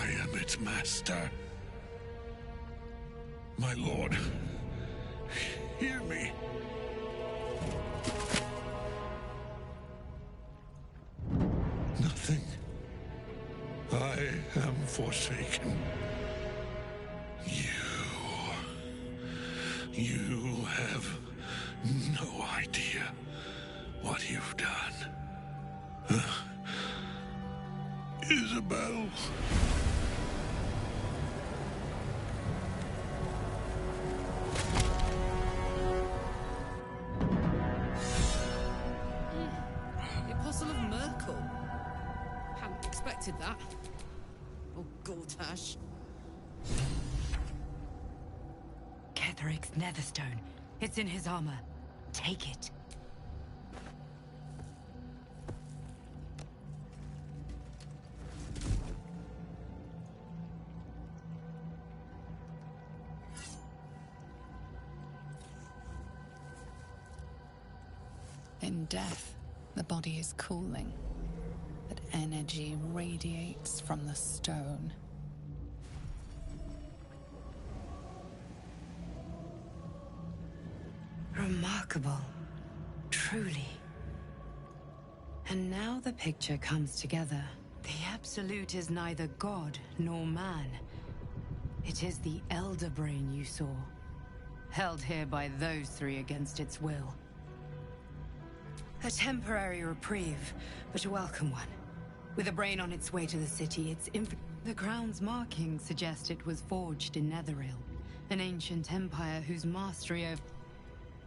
I am its master. My lord, hear me. Nothing. I am forsaken. You have no idea what you've done. Isabel. The Apostle of Merkel. Hadn't expected that. Oh, Gortash. Ketheric's netherstone. It's in his armor. Take it. In death, the body is cooling, but energy radiates from the stone. Remarkable. Truly. And now the picture comes together. The Absolute is neither god nor man. It is the Elder Brain you saw, held here by those three against its will. A temporary reprieve, but a welcome one. With a brain on its way to the city, the crown's markings suggest it was forged in Netheril, an ancient empire whose mastery over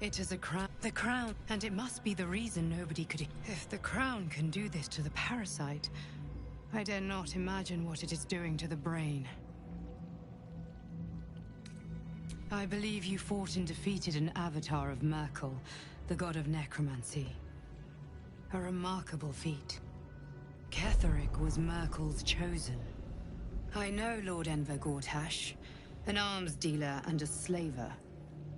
it is a crown. The crown, and it must be the reason nobody could. If the crown can do this to the parasite, I dare not imagine what it is doing to the brain. I believe you fought and defeated an avatar of Merkel, the god of necromancy. A remarkable feat. Ketheric was Merkel's chosen. I know Lord Enver Gortash, an arms dealer and a slaver.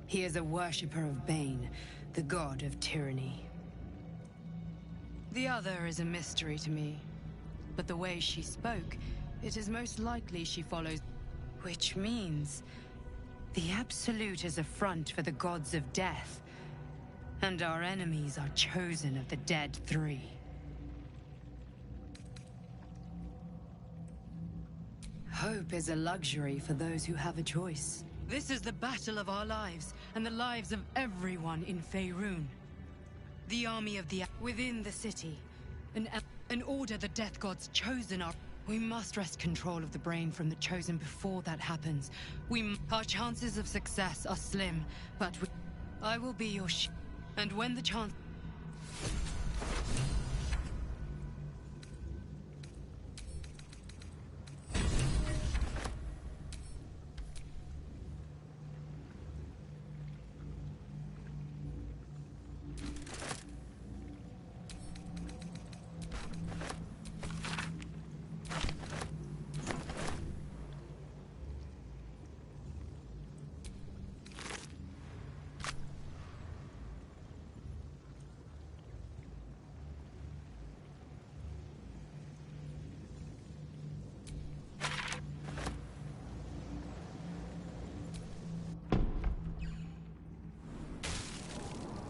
He is a worshipper of Bane, the god of tyranny. The other is a mystery to me, but the way she spoke, it is most likely she follows... Which means... the Absolute is a front for the gods of death, and our enemies are chosen of the dead three. Hope is a luxury for those who have a choice. This is the battle of our lives, and the lives of everyone in Faerun. The army of the... within the city. An order the Death Gods chosen are... We must wrest control of the brain from the chosen before that happens. Our chances of success are slim, but I will be your and when the chance...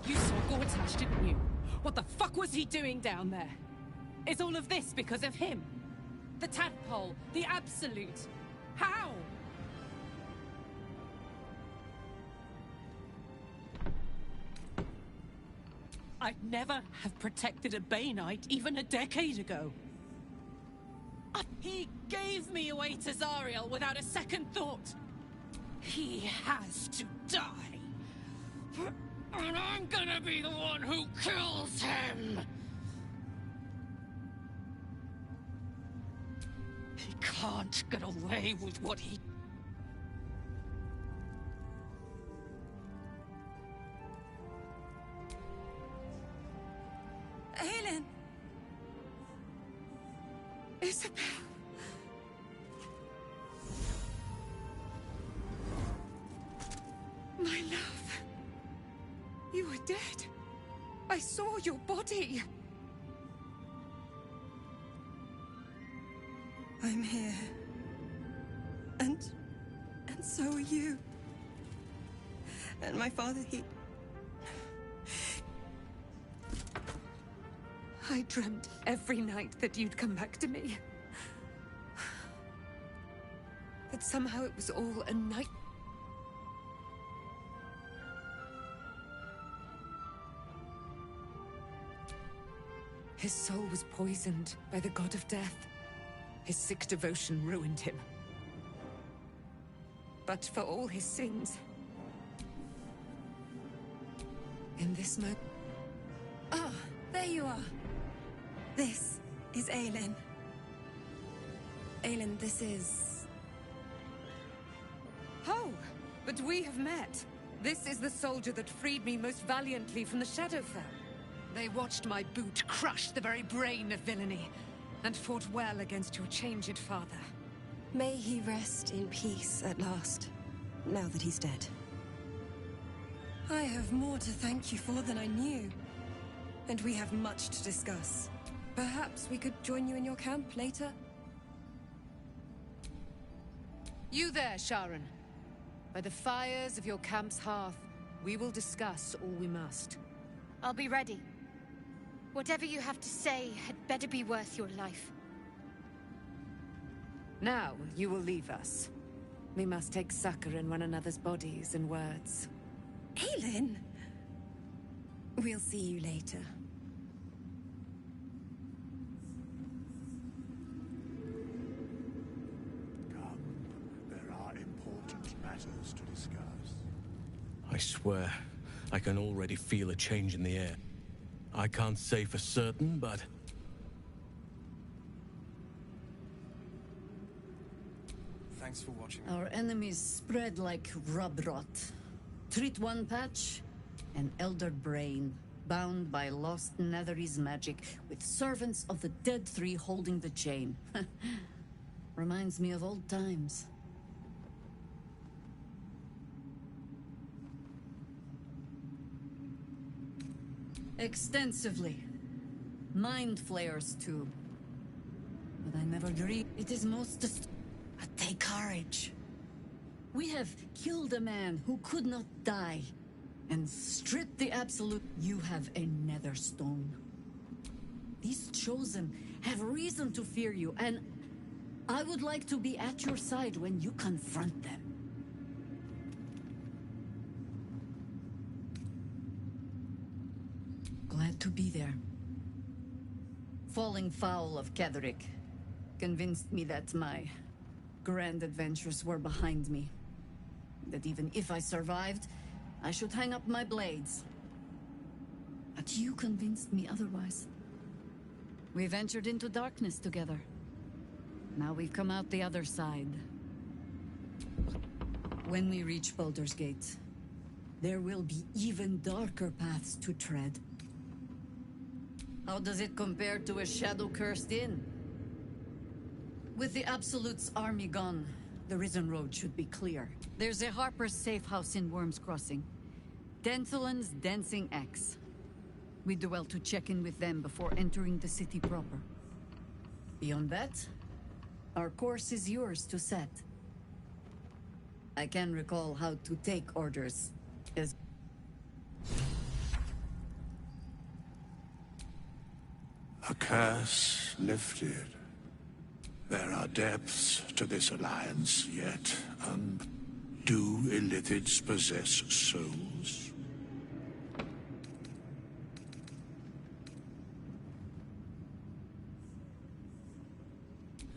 You saw Gortash, didn't you? What the fuck was he doing down there? Is all of this because of him? The tadpole, the Absolute. How? I'd never have protected a Baneite even a decade ago. He gave me away to Zariel without a second thought. He has to die. And I'm gonna be the one who kills him! He can't get away with what he... Helen! Isabel! My love! You are dead. I saw your body. I'm here. And so are you. And my father, I dreamt every night that you'd come back to me. That somehow it was all a night. His soul was poisoned by the god of death. His sick devotion ruined him. But for all his sins, in this moment... Ah, there you are. This is Aelin. Aelin, this is... Oh, but we have met. This is the soldier that freed me most valiantly from the Shadowfell. They watched my boot crush the very brain of villainy, and fought well against your changed father. May he rest in peace at last, now that he's dead. I have more to thank you for than I knew, and we have much to discuss. Perhaps we could join you in your camp later? You there, Sharon. By the fires of your camp's hearth, we will discuss all we must. I'll be ready. Whatever you have to say had better be worth your life. Now, you will leave us. We must take succor in one another's bodies and words. Aelin! We'll see you later. Come, there are important matters to discuss. I swear, I can already feel a change in the air. I can't say for certain, but... Thanks for watching. Our enemies spread like rub rot. Treat one patch, an elder brain, bound by lost Netherese magic, with servants of the dead three holding the chain. Reminds me of old times. Extensively. Mind flayers, too. But I never dreamed. It is most... But take courage. We have killed a man who could not die, and stripped the absolute. You have a nether stone. These chosen have reason to fear you, and I would like to be at your side when you confront them. Glad to be there. Falling foul of Ketheric convinced me that my grand adventures were behind me. That even if I survived, I should hang up my blades. But you convinced me otherwise. We ventured into darkness together. Now we've come out the other side. When we reach Baldur's Gate, there will be even darker paths to tread. How does it compare to a shadow-cursed inn? With the Absolute's army gone, the Risen Road should be clear. There's a Harper's safe house in Worm's Crossing. Denthelan's Dancing Axe. We do well to check in with them before entering the city proper. Beyond that, our course is yours to set. I can recall how to take orders as... A curse lifted. There are depths to this alliance yet, do Illithids possess souls?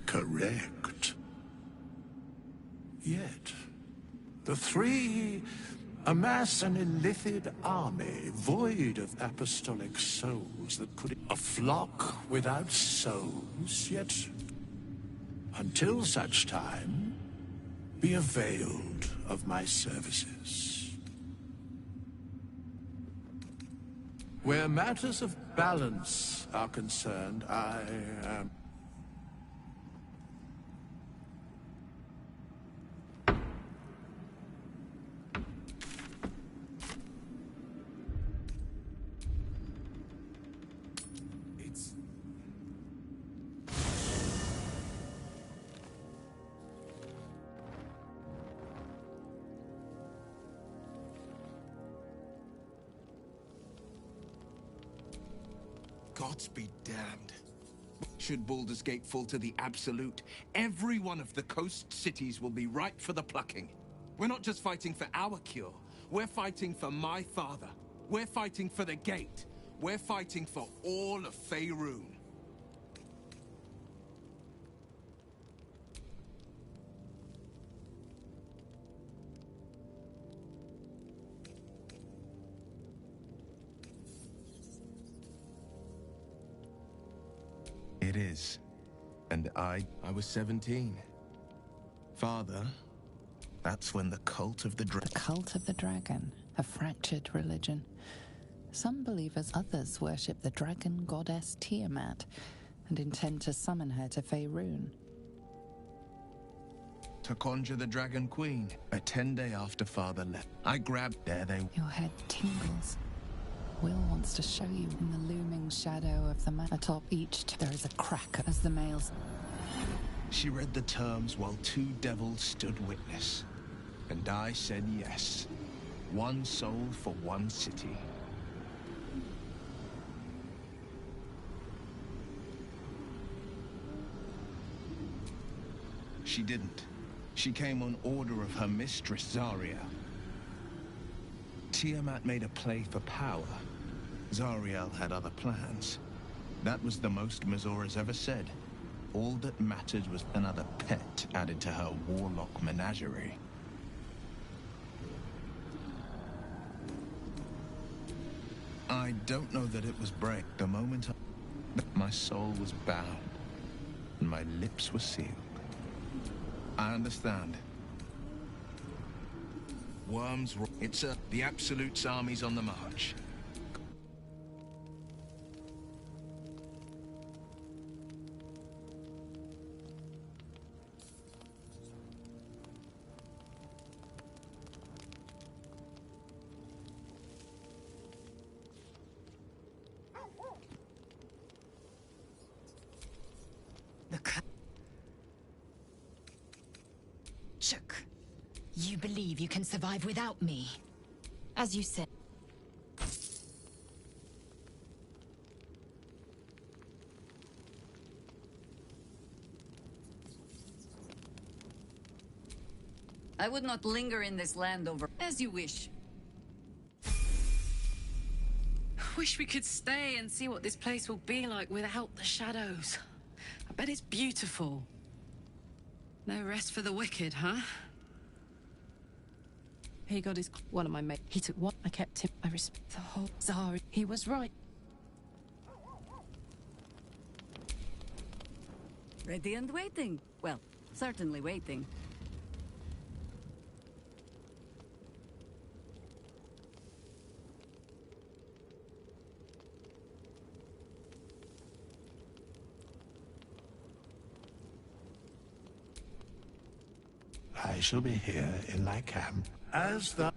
Correct. Yet, the three amass an Illithid army void of apostolic souls that could... A flock without souls, yet... Until such time, be availed of my services. Where matters of balance are concerned, I am... Gods be damned. Should Baldur's Gate fall to the Absolute, every one of the coast cities will be ripe for the plucking. We're not just fighting for our cure. We're fighting for my father. We're fighting for the Gate. We're fighting for all of Faerun. It is. And I was 17. Father, that's when the cult of the The cult of the dragon, a fractured religion. Some believers, others worship the dragon goddess Tiamat and intend to summon her to Faerun. To conjure the Dragon Queen. A 10-day after Father left, I grabbed Your head tingles. Will wants to show you in the looming shadow of the man. Atop each there is a crack as the males. She read the terms while 2 devils stood witness. And I said yes. 1 soul for 1 city. She didn't. She came on order of her mistress, Zarya. Tiamat made a play for power. Zariel had other plans. That was the most Mazora's ever said. All that mattered was another pet added to her warlock menagerie. I don't know that it was brave. The moment my soul was bound and my lips were sealed. I understand. Worms, the Absolute's army's on the march. Shook. You believe you can survive without me? As you said. I would not linger in this land over... As you wish. Wish we could stay and see what this place will be like without the shadows. I bet it's beautiful. No rest for the wicked, huh? He got his... One of my mates. He took one. I kept him. I respect the whole... Zari. He was right. Ready and waiting. Well, certainly waiting. I shall be here in my camp as the...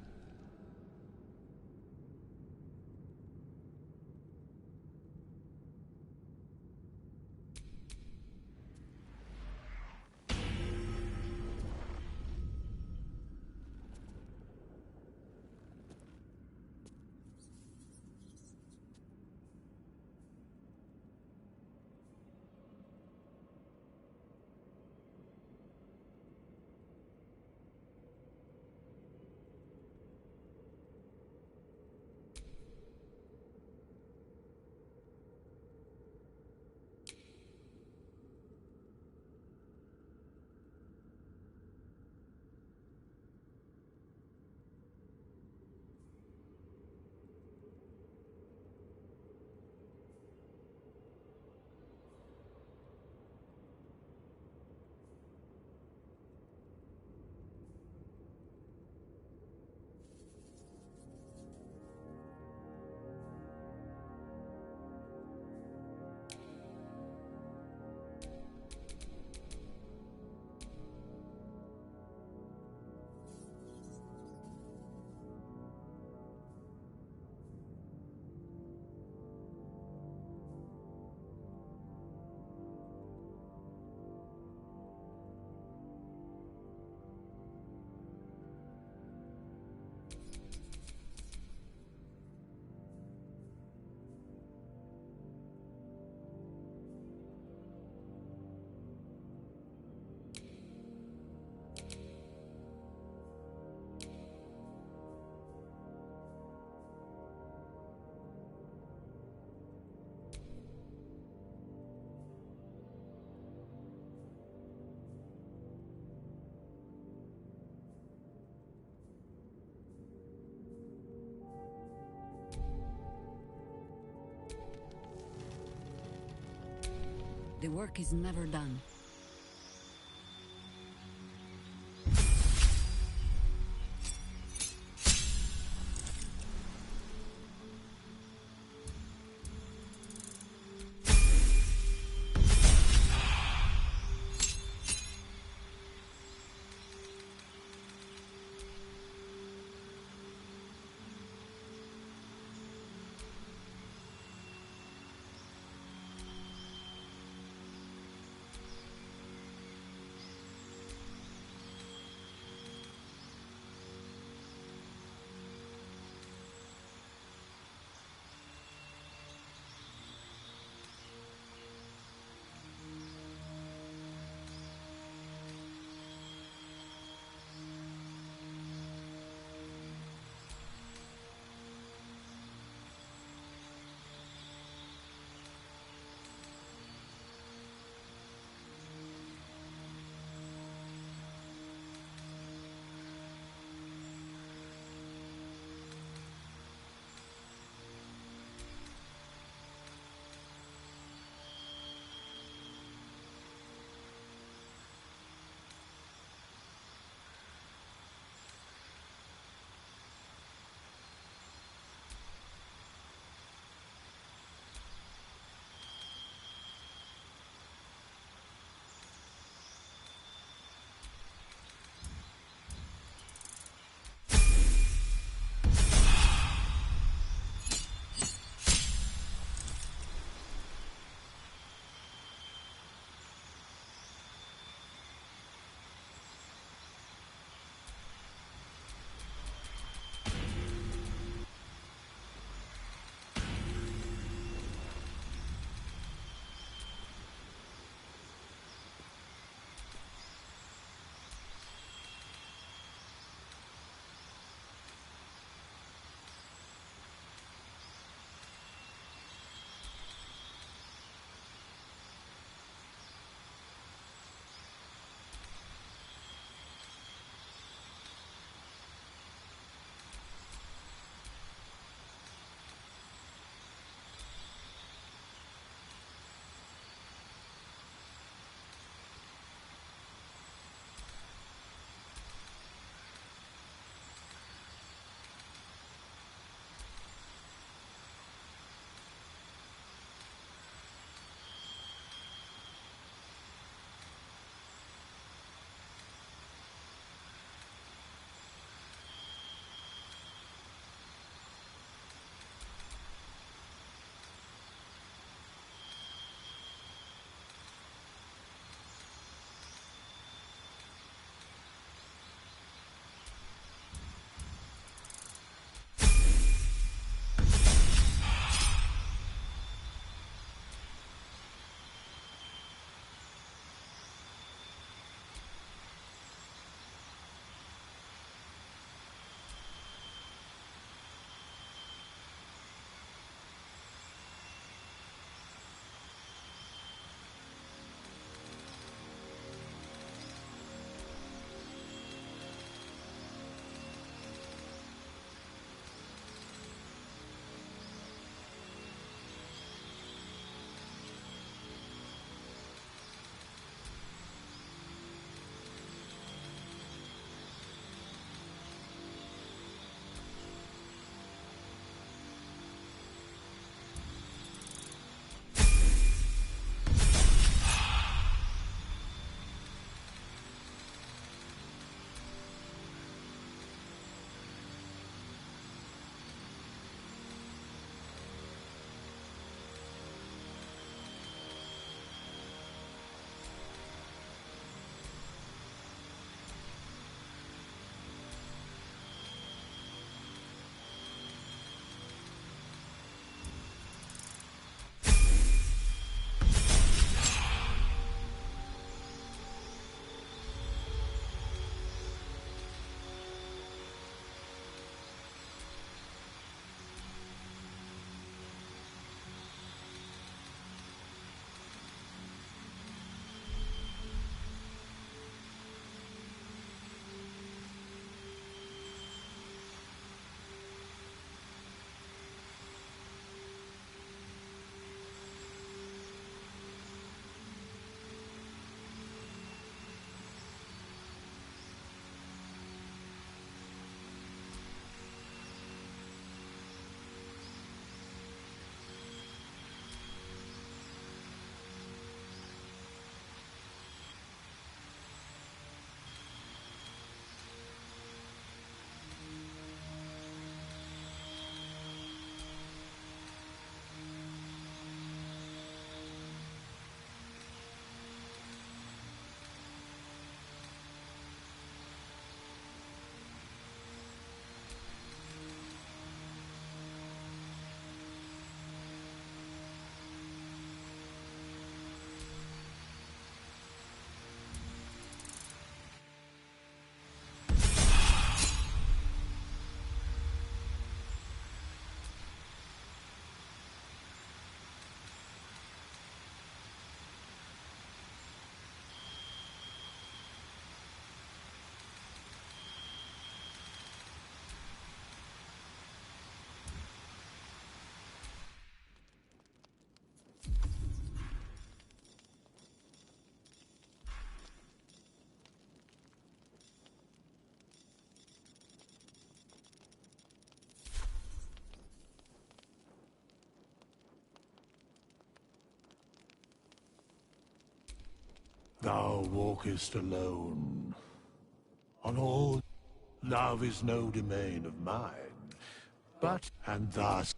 the work is never done. Thou walkest alone. On all, love is no domain of mine. But, and thus,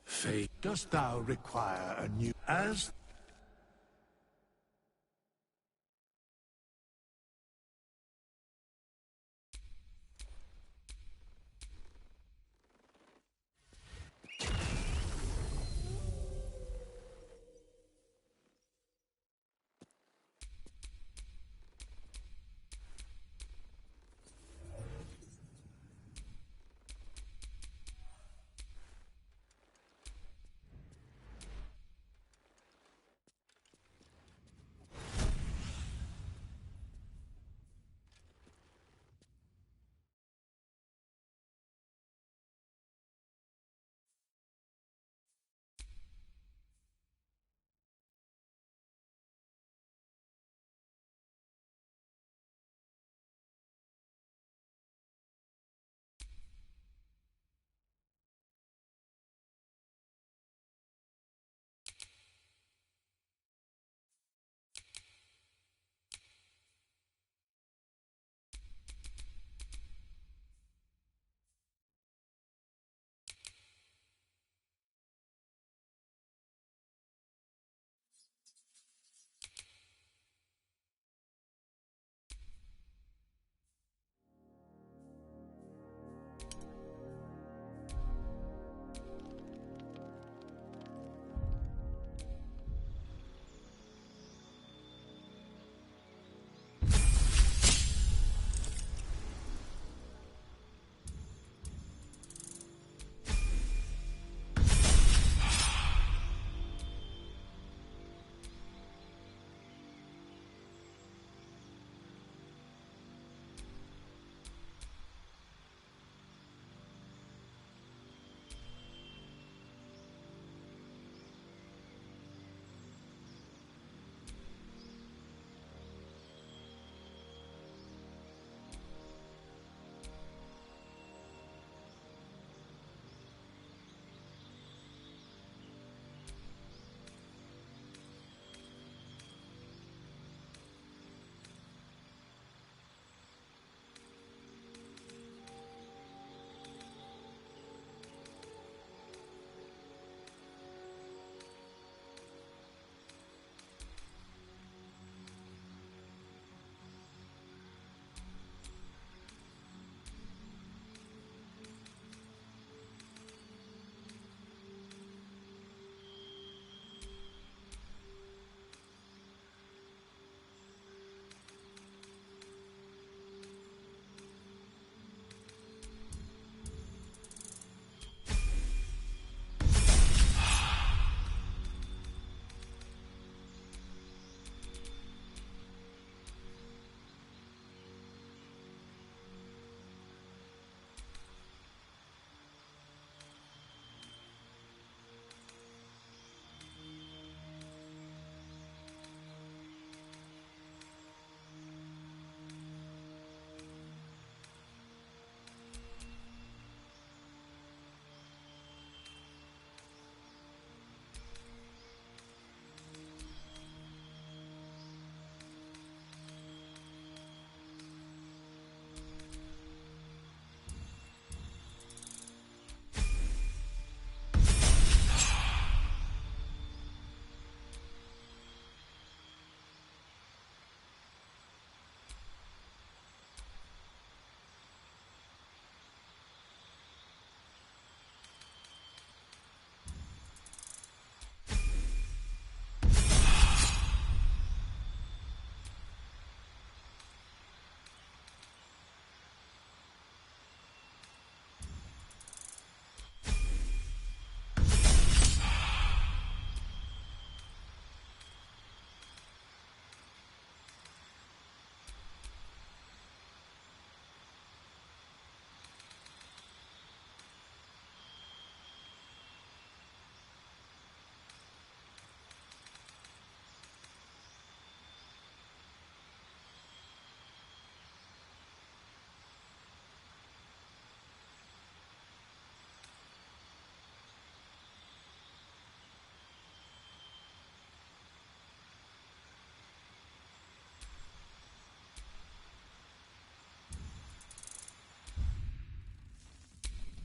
fate, dost thou require a new, as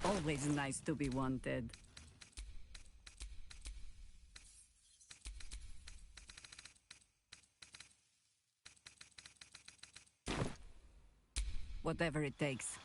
Always nice to be wanted. Whatever it takes.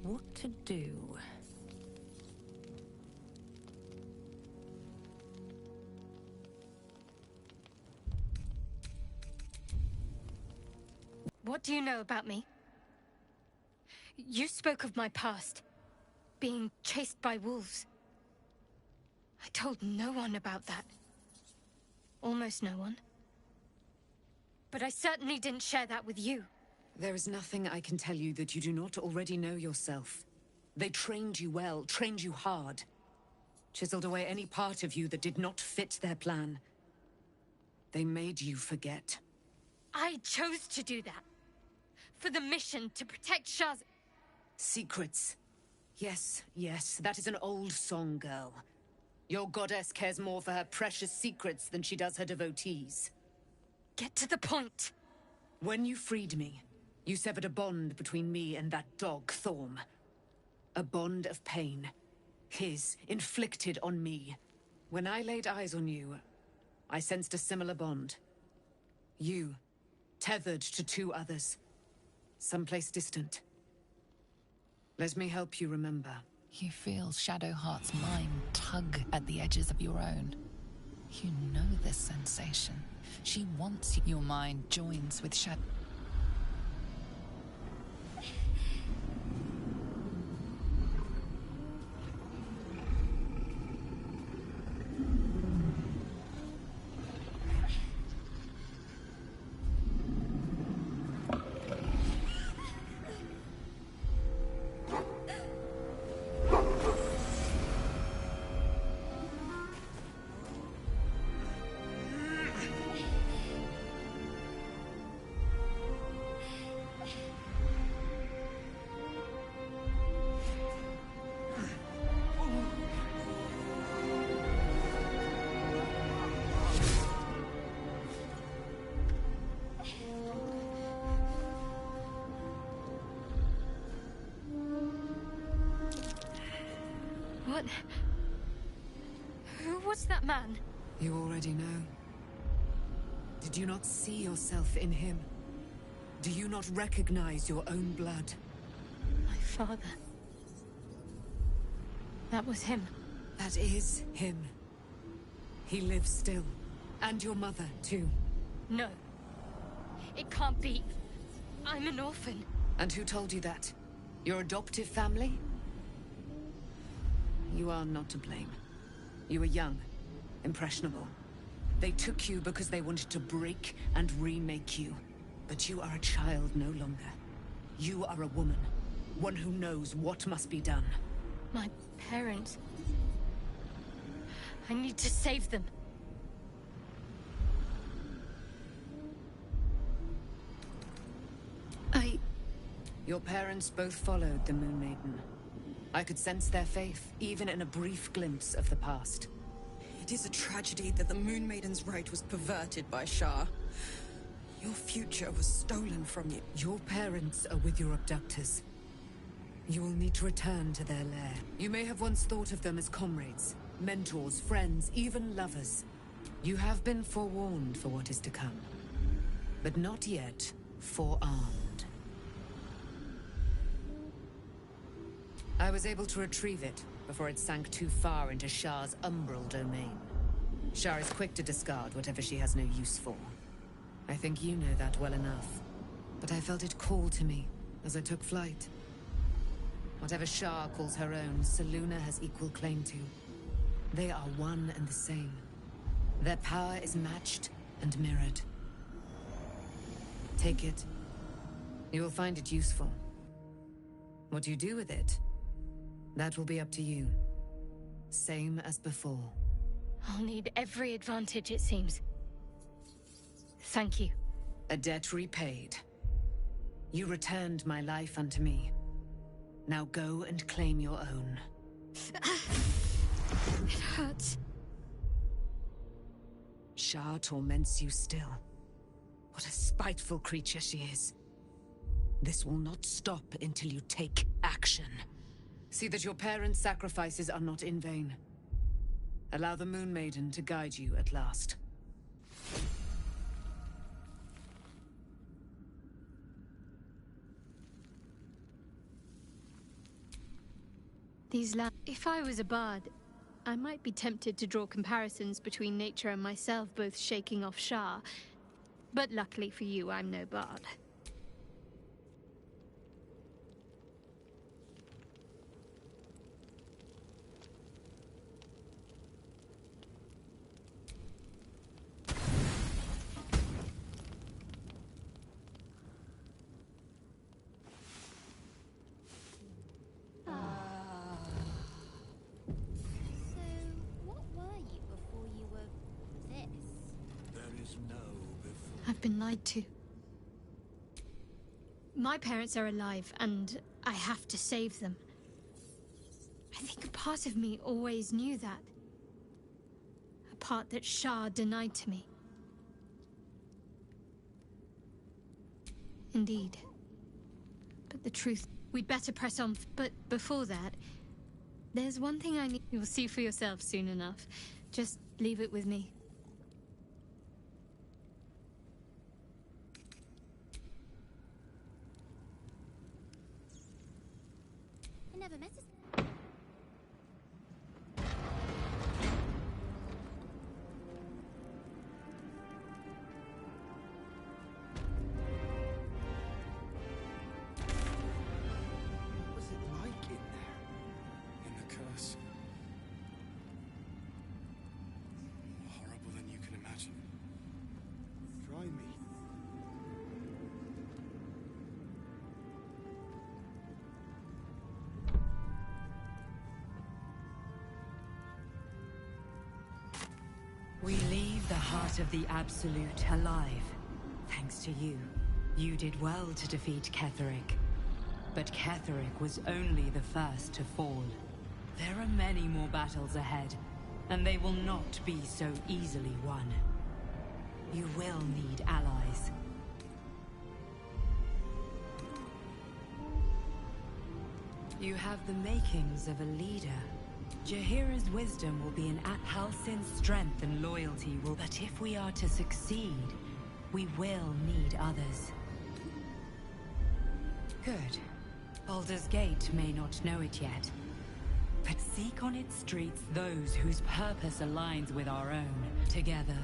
What to do? What do you know about me? You spoke of my past, being chased by wolves. I told no one about that. Almost no one. But I certainly didn't share that with you. There is nothing I can tell you that you do not already know yourself. They trained you well, trained you hard. Chiseled away any part of you that did not fit their plan. They made you forget. I chose to do that. For the mission to protect Shaz. Secrets. Yes, yes, that is an old song, girl. Your goddess cares more for her precious secrets than she does her devotees. Get to the point. When you freed me, you severed a bond between me and that dog, Thorm. A bond of pain. His, inflicted on me. When I laid eyes on you, I sensed a similar bond. You, tethered to two others. Someplace distant. Let me help you remember. You feel Shadowheart's mind tug at the edges of your own. You know this sensation. She wants your mind joins with Shadow. What? Who was that man? You already know. Did you not see yourself in him? Do you not recognize your own blood? My father. That was him. That is him. He lives still. And your mother, too. No. It can't be. I'm an orphan. And who told you that? Your adoptive family? You are not to blame. You were young, impressionable. They took you because they wanted to break and remake you. But you are a child no longer. You are a woman. One who knows what must be done. My parents. I need to save them. Your parents both followed the Moon Maiden. I could sense their faith, even in a brief glimpse of the past. It is a tragedy that the Moon Maiden's right was perverted by Shah. Your future was stolen from you. Your parents are with your abductors. You will need to return to their lair. You may have once thought of them as comrades, mentors, friends, even lovers. You have been forewarned for what is to come, but not yet forearmed. I was able to retrieve it before it sank too far into Shah's umbral domain. Shah is quick to discard whatever she has no use for. I think you know that well enough. But I felt it call to me as I took flight. Whatever Shah calls her own, Selûne has equal claim to. They are one and the same. Their power is matched and mirrored. Take it. You will find it useful. What you do with it, that will be up to you. Same as before. I'll need every advantage, it seems. Thank you. A debt repaid. You returned my life unto me. Now go and claim your own. It hurts. Shah torments you still. What a spiteful creature she is. This will not stop until you take action. See that your parents' sacrifices are not in vain. Allow the Moon Maiden to guide you at last. If I was a bard, I might be tempted to draw comparisons between nature and myself, both shaking off Shah. But luckily for you, I'm no bard. I've been lied to. My parents are alive, and I have to save them. I think a part of me always knew that. A part that Shah denied to me. Indeed. But the truth, we'd better press on. But before that, there's one thing I need. You'll see for yourself soon enough. Just leave it with me. I never met What's it like in there? In the curse. More horrible than you can imagine. Try me. We leave the heart of the Absolute alive. Thanks to you. You did well to defeat Ketheric. But Ketheric was only the first to fall. There are many more battles ahead, and they will not be so easily won. You will need allies. You have the makings of a leader. Jaheira's wisdom will be in Halsin's strength and loyalty will... But if we are to succeed, we will need others. Good. Baldur's Gate may not know it yet, but seek on its streets those whose purpose aligns with our own. Together,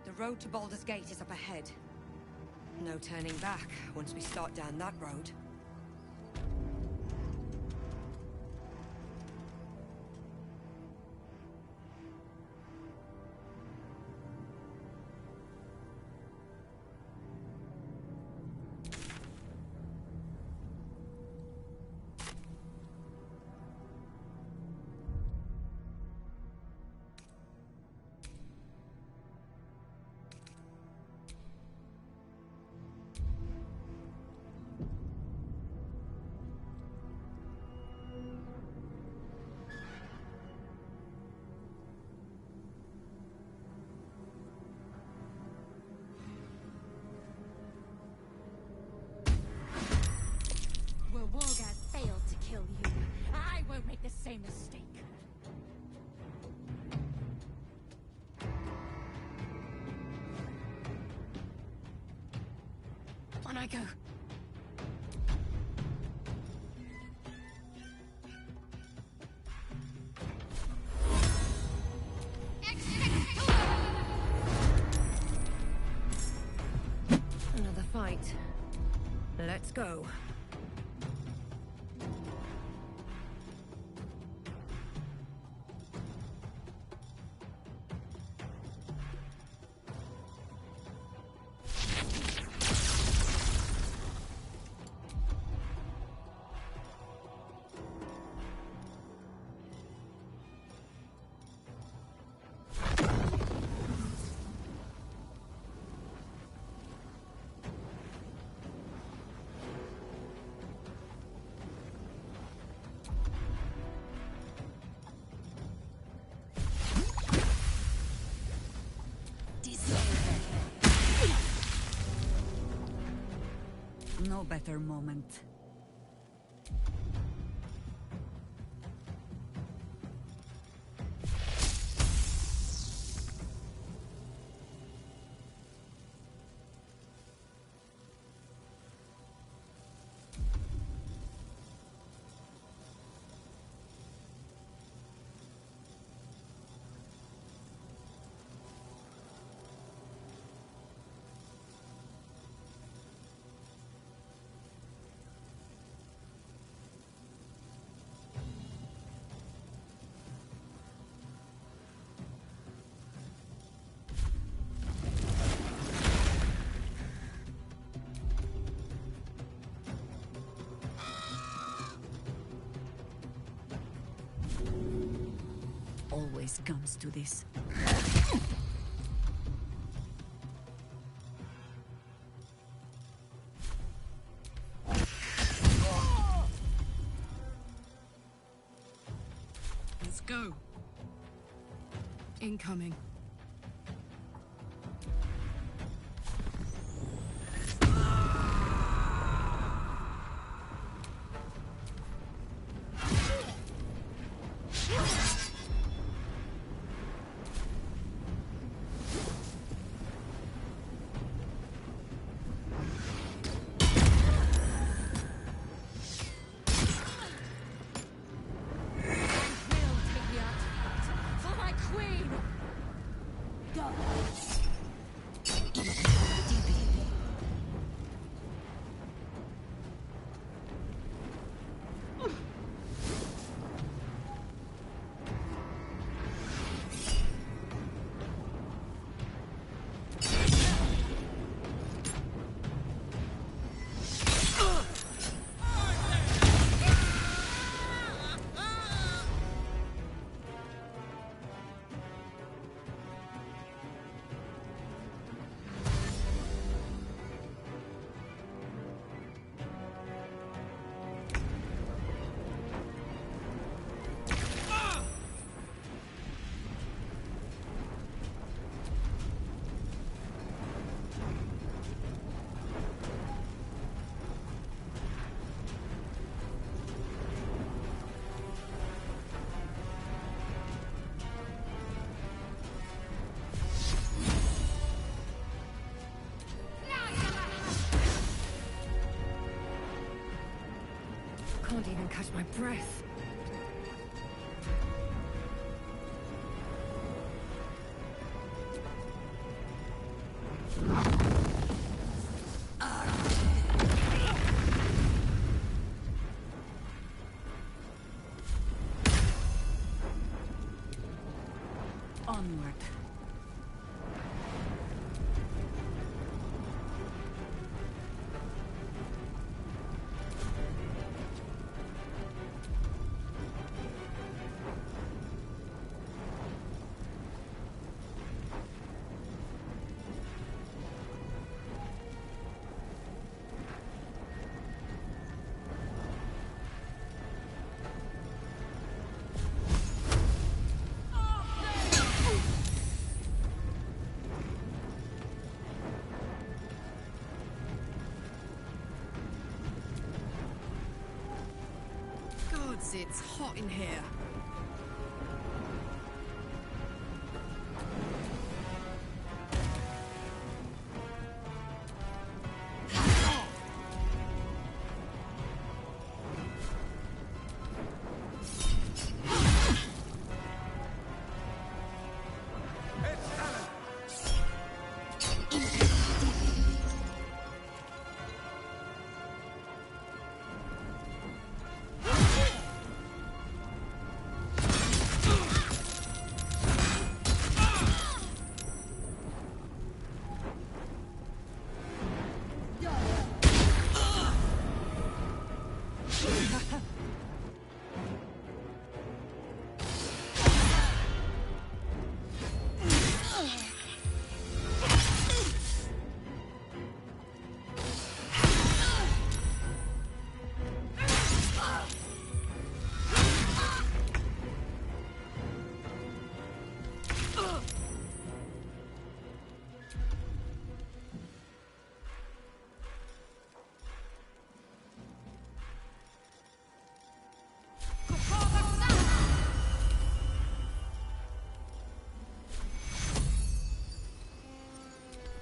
the road to Baldur's Gate is up ahead. No turning back once we start down that road. Same mistake. On I go. Another fight. Let's go. No better moment. always comes to this. Let's go. Incoming. Can't even catch my breath. Onward. Gods, it's hot in here.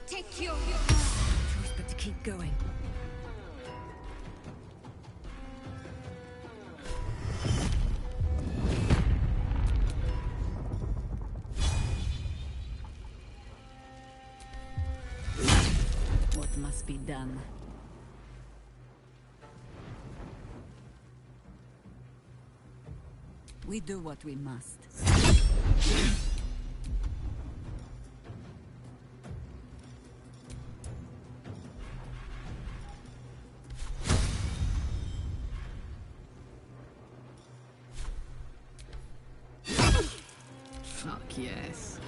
Take your Choice but to keep going. What must be done? We do what we must. yes.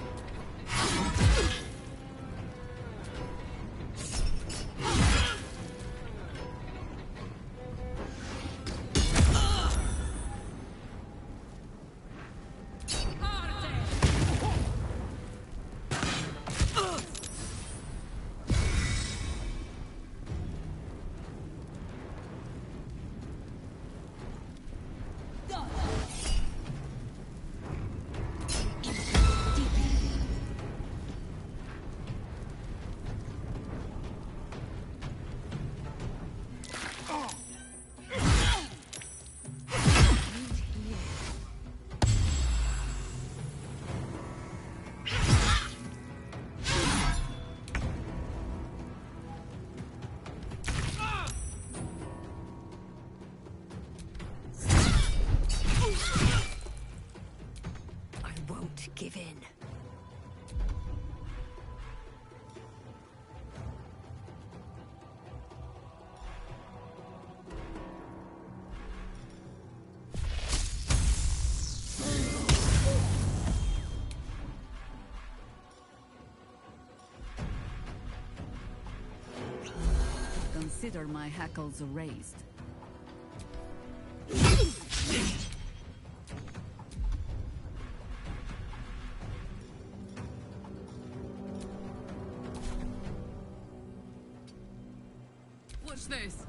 Give in. Consider my hackles raised. Watch this.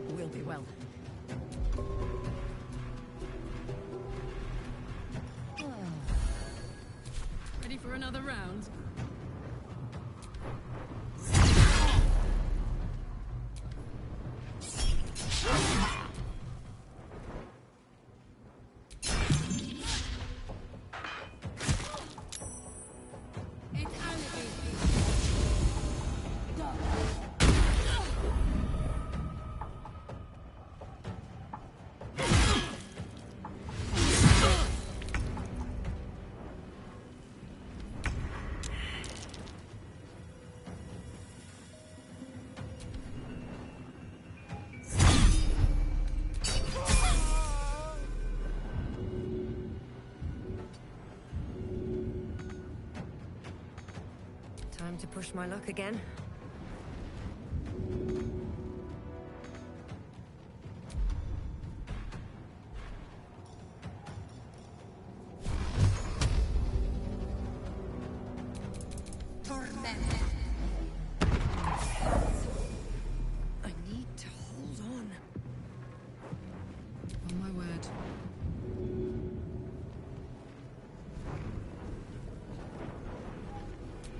We'll be well. Ready for another round? Time to push my luck again. I need to hold on. On my word.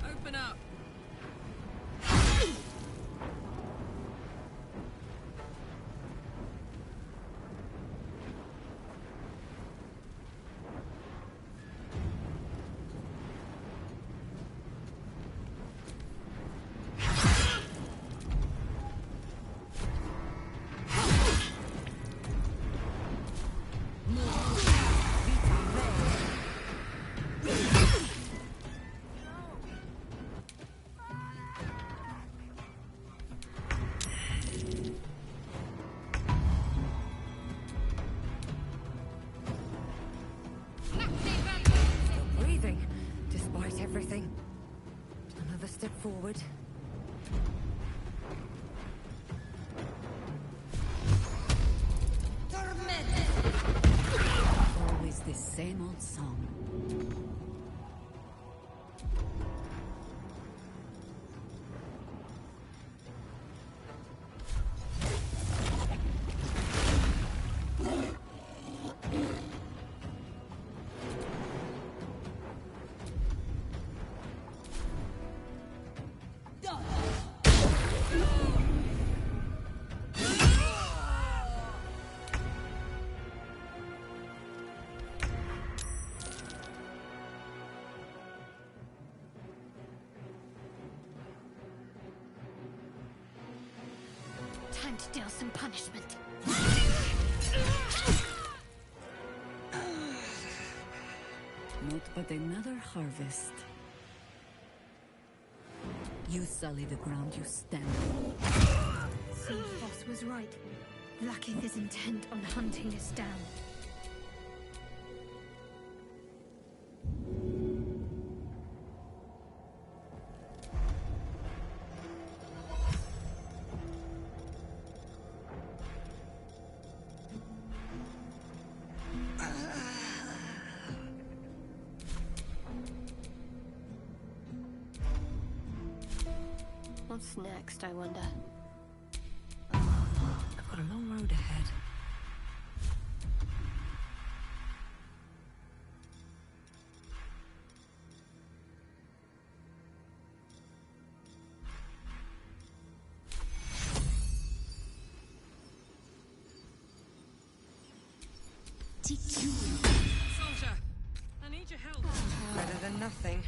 Open up. Breathing, despite everything. Another step forward. Always the same old song. Time to deal some punishment. Not but another harvest. You sully the ground you stand on. Seems Voss was right. Lakith is intent on hunting us down. What's next, I wonder? I've got a long road ahead. Soldier, I need your help. Better than nothing.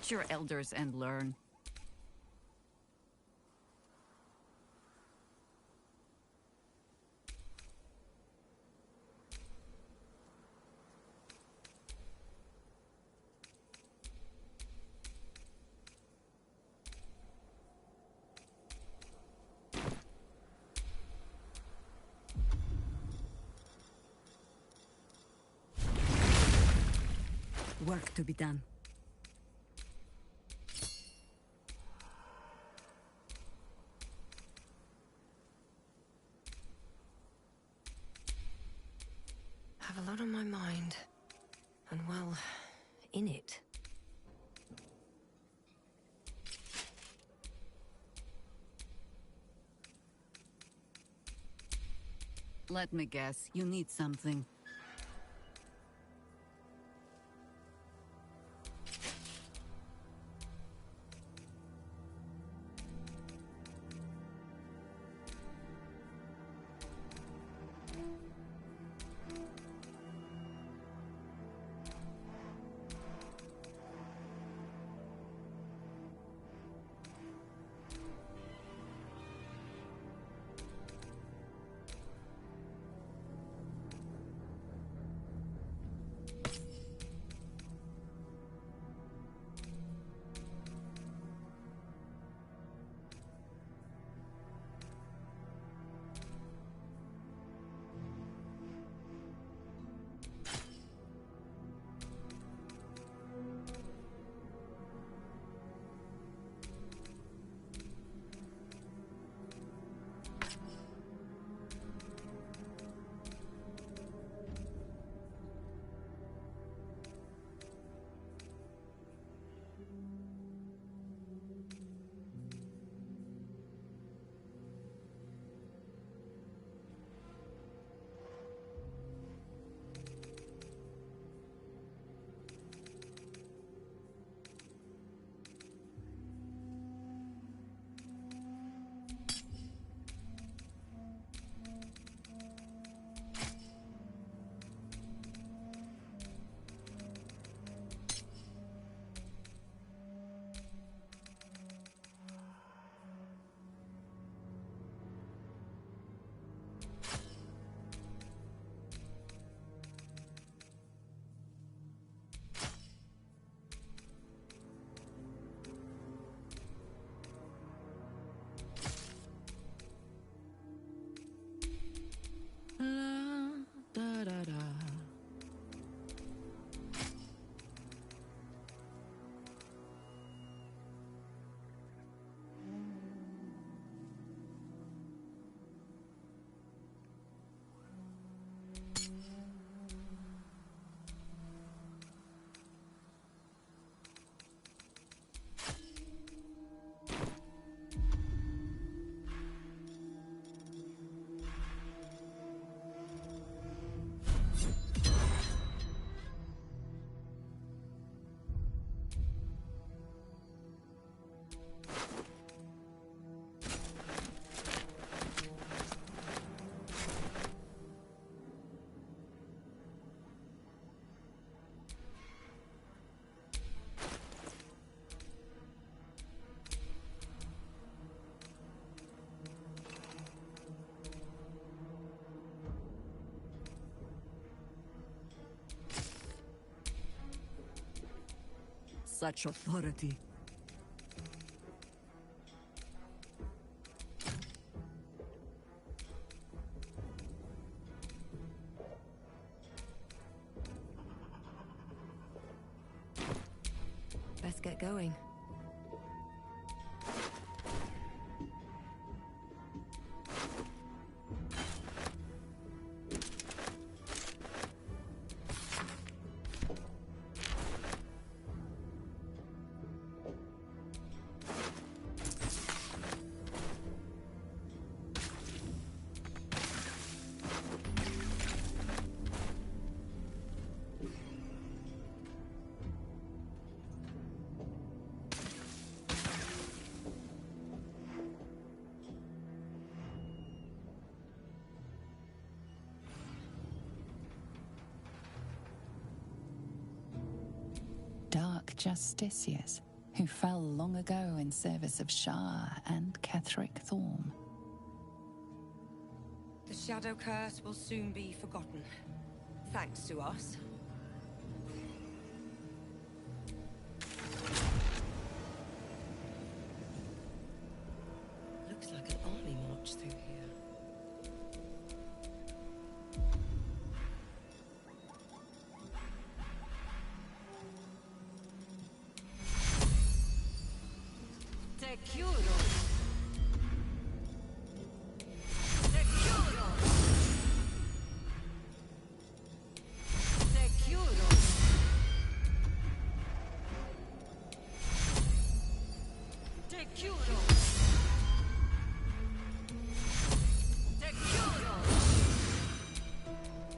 Meet your elders and learn. Work to be done. Have a lot on my mind. And well, in it. Let me guess, you need something. Such authority. Best get going. Dark Justiciars. who fell long ago in service of Shah and Ketheric Thorm. The Shadow Curse will soon be forgotten. Thanks to us. Looks like an army marched through here.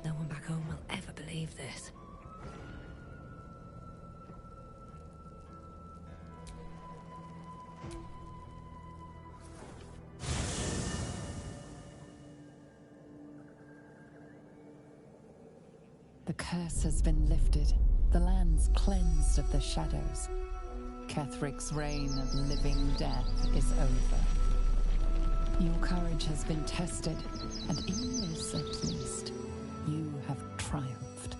No one back home will ever believe this. The curse has been lifted, the lands cleansed of the shadows. Ketheric's reign of living death is over. Your courage has been tested, and in this at least, you have triumphed.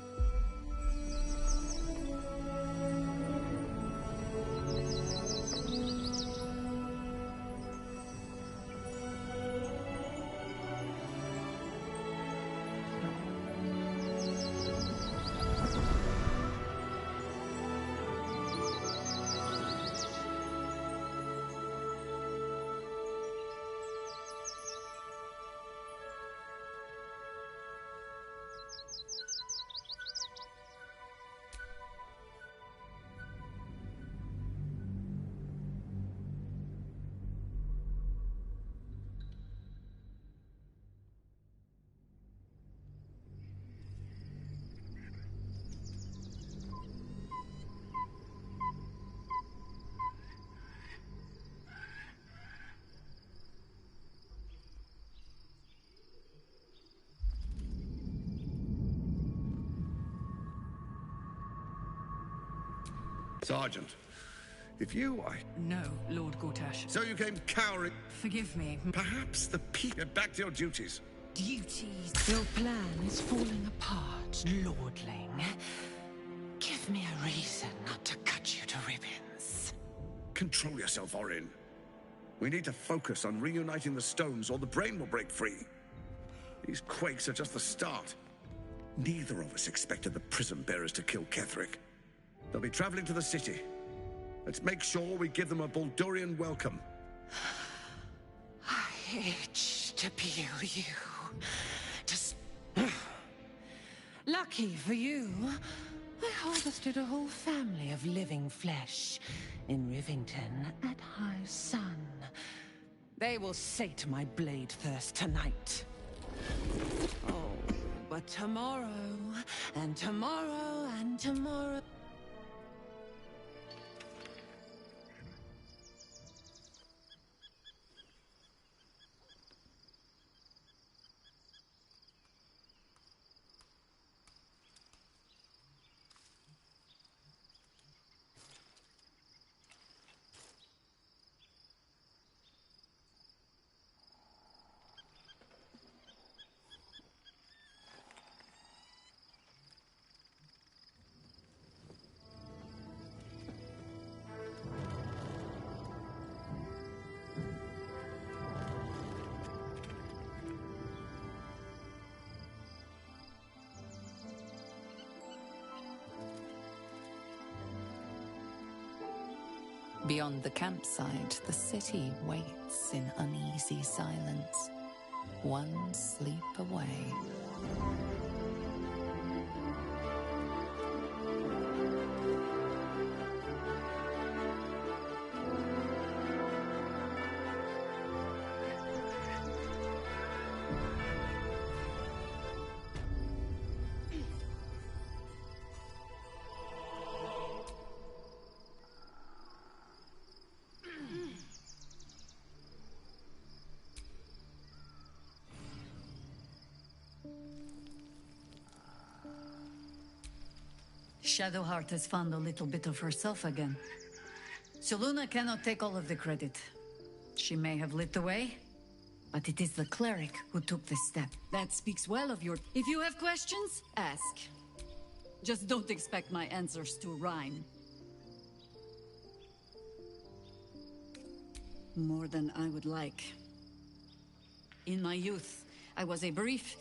Sergeant, if you... No, Lord Gortash. So you came cowering... Forgive me. Perhaps the peak... Get back to your duties. Duties? Your plan is falling apart, Lordling. Give me a reason not to cut you to ribbons. Control yourself, Orin. We need to focus on reuniting the stones or the brain will break free. These quakes are just the start. Neither of us expected the prison bearers to kill Ketheric. They'll be traveling to the city. Let's make sure we give them a Baldurian welcome. I itch to peel you. Just... Lucky for you, I harvested a whole family of living flesh in Rivington at high sun. They will sate my blade thirst tonight. Oh, but tomorrow, and tomorrow, and tomorrow... Beyond the campsite, the city waits in uneasy silence, one sleep away. Shadowheart has found a little bit of herself again. Soluna cannot take all of the credit. She may have lit the way, but it is the cleric who took this step. That speaks well of your... If you have questions, ask. Just don't expect my answers to rhyme. More than I would like. In my youth, I was a brief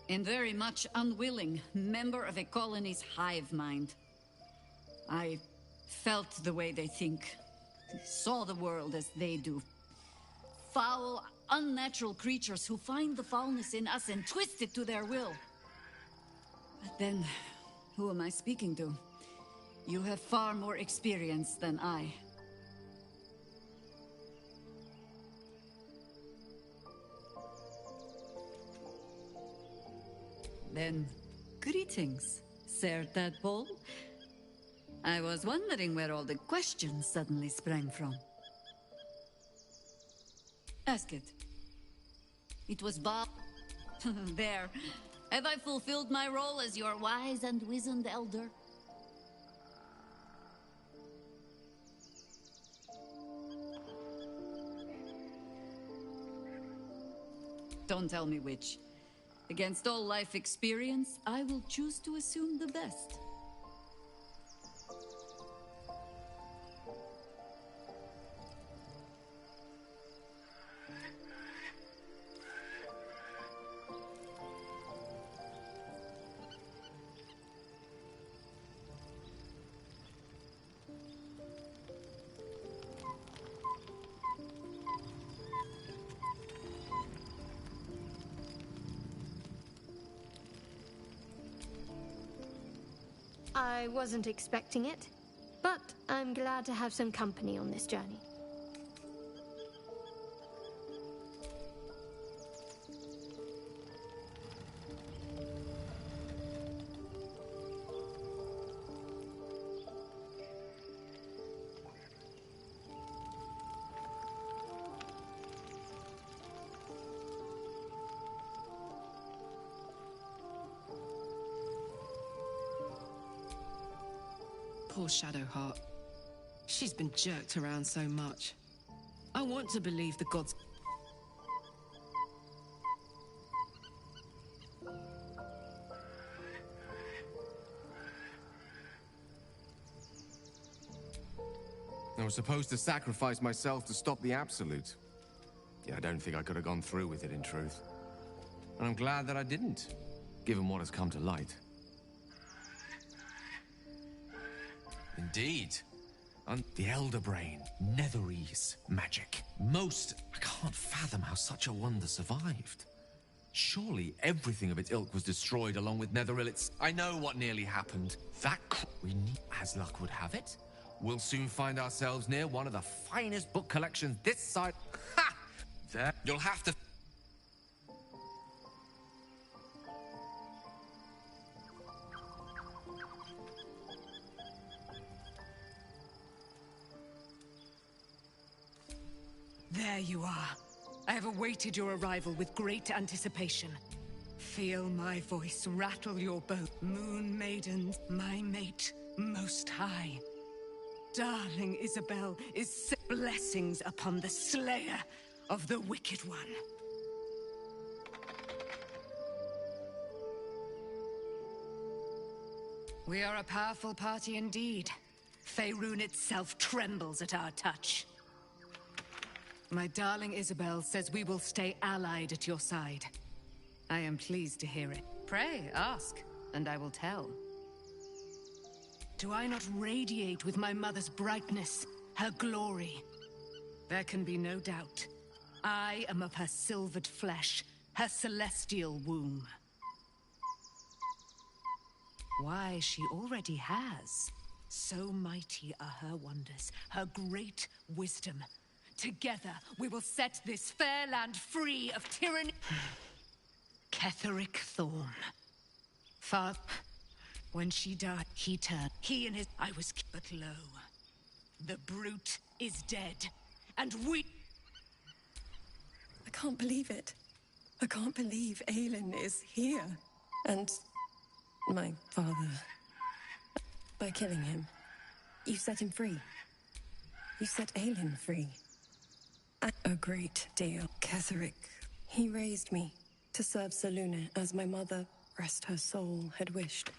and very much unwilling member of a colony's hive mind. I felt the way they think, saw the world as they do. Foul, unnatural creatures who find the foulness in us and twist it to their will. But then, who am I speaking to? You have far more experience than I. Then, greetings, Sir Tadpole. I was wondering where all the questions suddenly sprang from. Ask it. It was Bob. There. Have I fulfilled my role as your wise and wizened elder? Don't tell me which. Against all life experience, I will choose to assume the best. I wasn't expecting it, but I'm glad to have some company on this journey. Poor Shadowheart. She's been jerked around so much. I want to believe the gods... I was supposed to sacrifice myself to stop the Absolute. Yeah, I don't think I could have gone through with it, in truth. And I'm glad that I didn't, given what has come to light. Indeed. And the Elder Brain, Netherese magic. I can't fathom how such a wonder survived. Surely everything of its ilk was destroyed along with Netherillets. I know what nearly happened. We need, as luck would have it, we'll soon find ourselves near one of the finest book collections this side. Ha! There. You'll have to... There you are. I have awaited your arrival with great anticipation. Feel my voice rattle your boat. Moon Maiden, my mate, most high. Darling Isabel is blessings upon the slayer of the Wicked One. We are a powerful party indeed. Faerun itself trembles at our touch. My darling Isabel says we will stay allied at your side. I am pleased to hear it. Pray, ask, and I will tell. Do I not radiate with my mother's brightness, her glory? There can be no doubt. I am of her silvered flesh, her celestial womb. Why, she already has. So mighty are her wonders, her great wisdom. Together, we will set this fair land free of tyranny. Ketheric Thorm. Father, when she died, he turned. He and his... I was... But lo, the brute is dead, and we... I can't believe it. I can't believe Aelin is here. And my father... By killing him, you set him free. You set Aelin free. A great deal. Ketheric, he raised me to serve Selûne as my mother, rest her soul, had wished.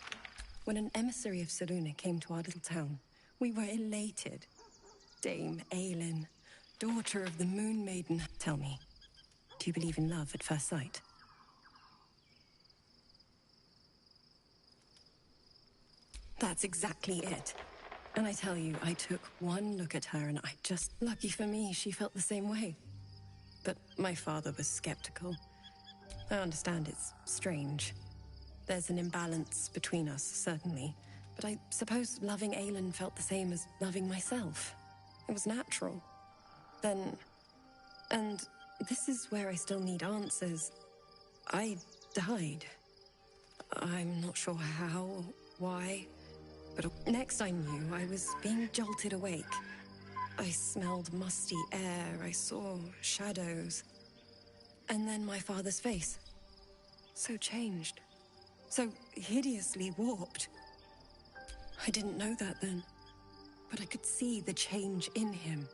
When an emissary of Selûne came to our little town, we were elated. Dame Aelin, daughter of the Moon Maiden. Tell me, do you believe in love at first sight? That's exactly it. And I tell you, I took one look at her and lucky for me, she felt the same way. But my father was skeptical. I understand it's strange. There's an imbalance between us, certainly. But I suppose loving Aelin felt the same as loving myself. It was natural. And this is where I still need answers. I died. I'm not sure how, why, but next I knew, I was being jolted awake. I smelled musty air, I saw shadows. And then my father's face. So changed. So hideously warped. I didn't know that then, but I could see the change in him.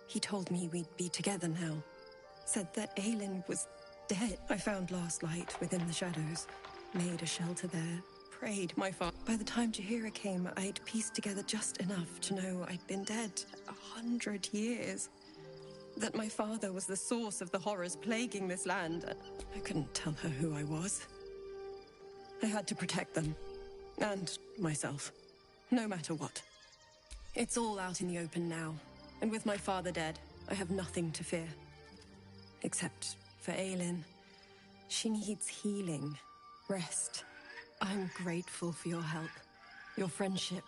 He told me we'd be together now. Said that Aelin was dead. I found last light within the shadows. Made a shelter there. Prayed my father. By the time Jaheira came, I'd pieced together just enough to know I'd been dead 100 years. That my father was the source of the horrors plaguing this land. I couldn't tell her who I was. I had to protect them. And myself. No matter what. It's all out in the open now. And with my father dead, I have nothing to fear. Except for Aelin. She needs healing. Rest. I'm grateful for your help. Your friendship.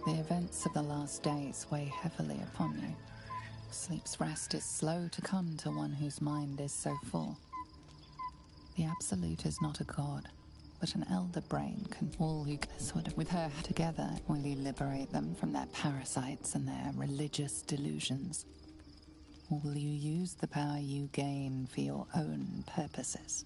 The events of the last days weigh heavily upon you. Sleep's rest is slow to come to one whose mind is so full. The Absolute is not a god, but an elder brain can all who would with her together will you liberate them from their parasites and their religious delusions? Or will you use the power you gain for your own purposes?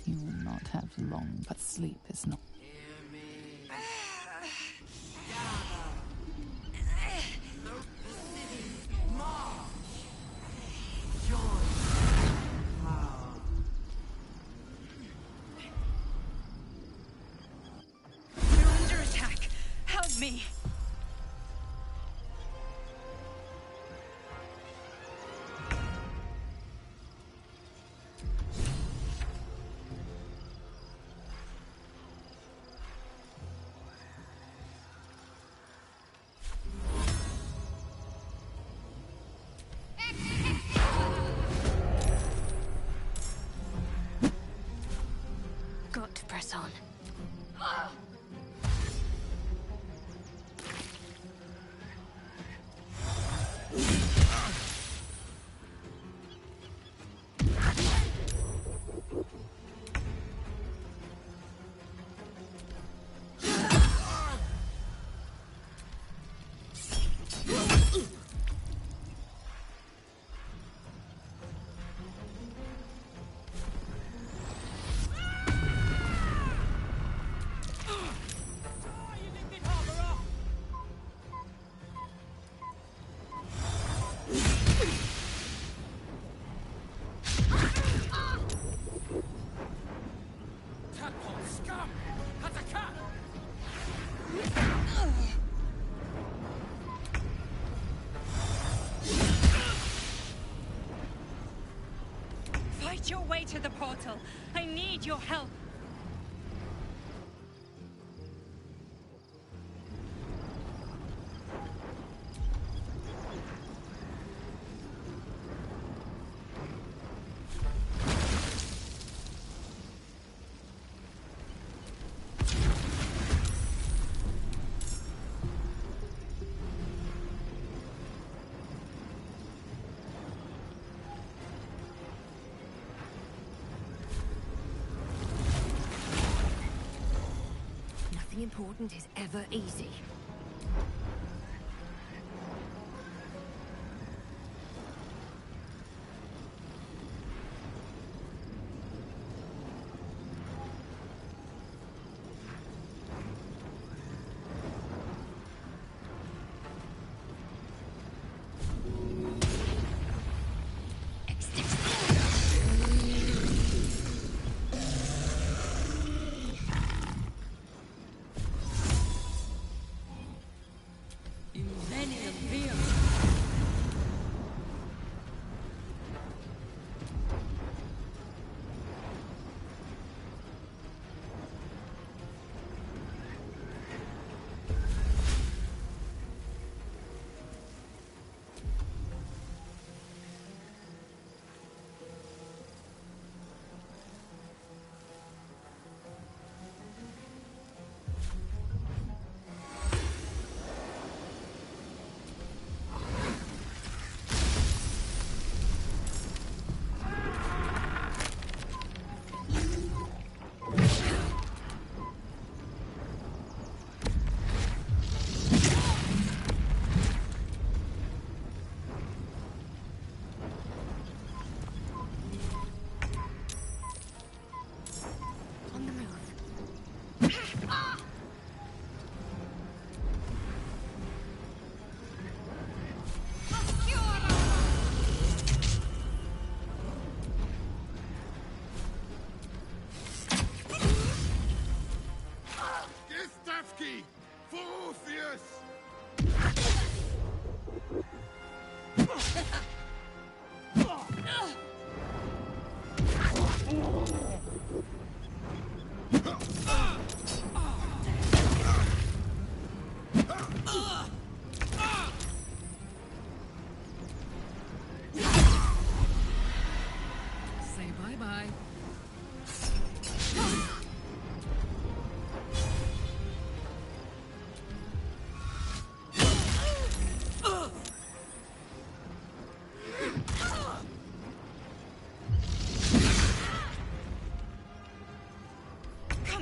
You will not have long, but sleep is not. You're under attack. Help me. Got to press on. Fight your way to the portal. I need your help. Nothing important is ever easy.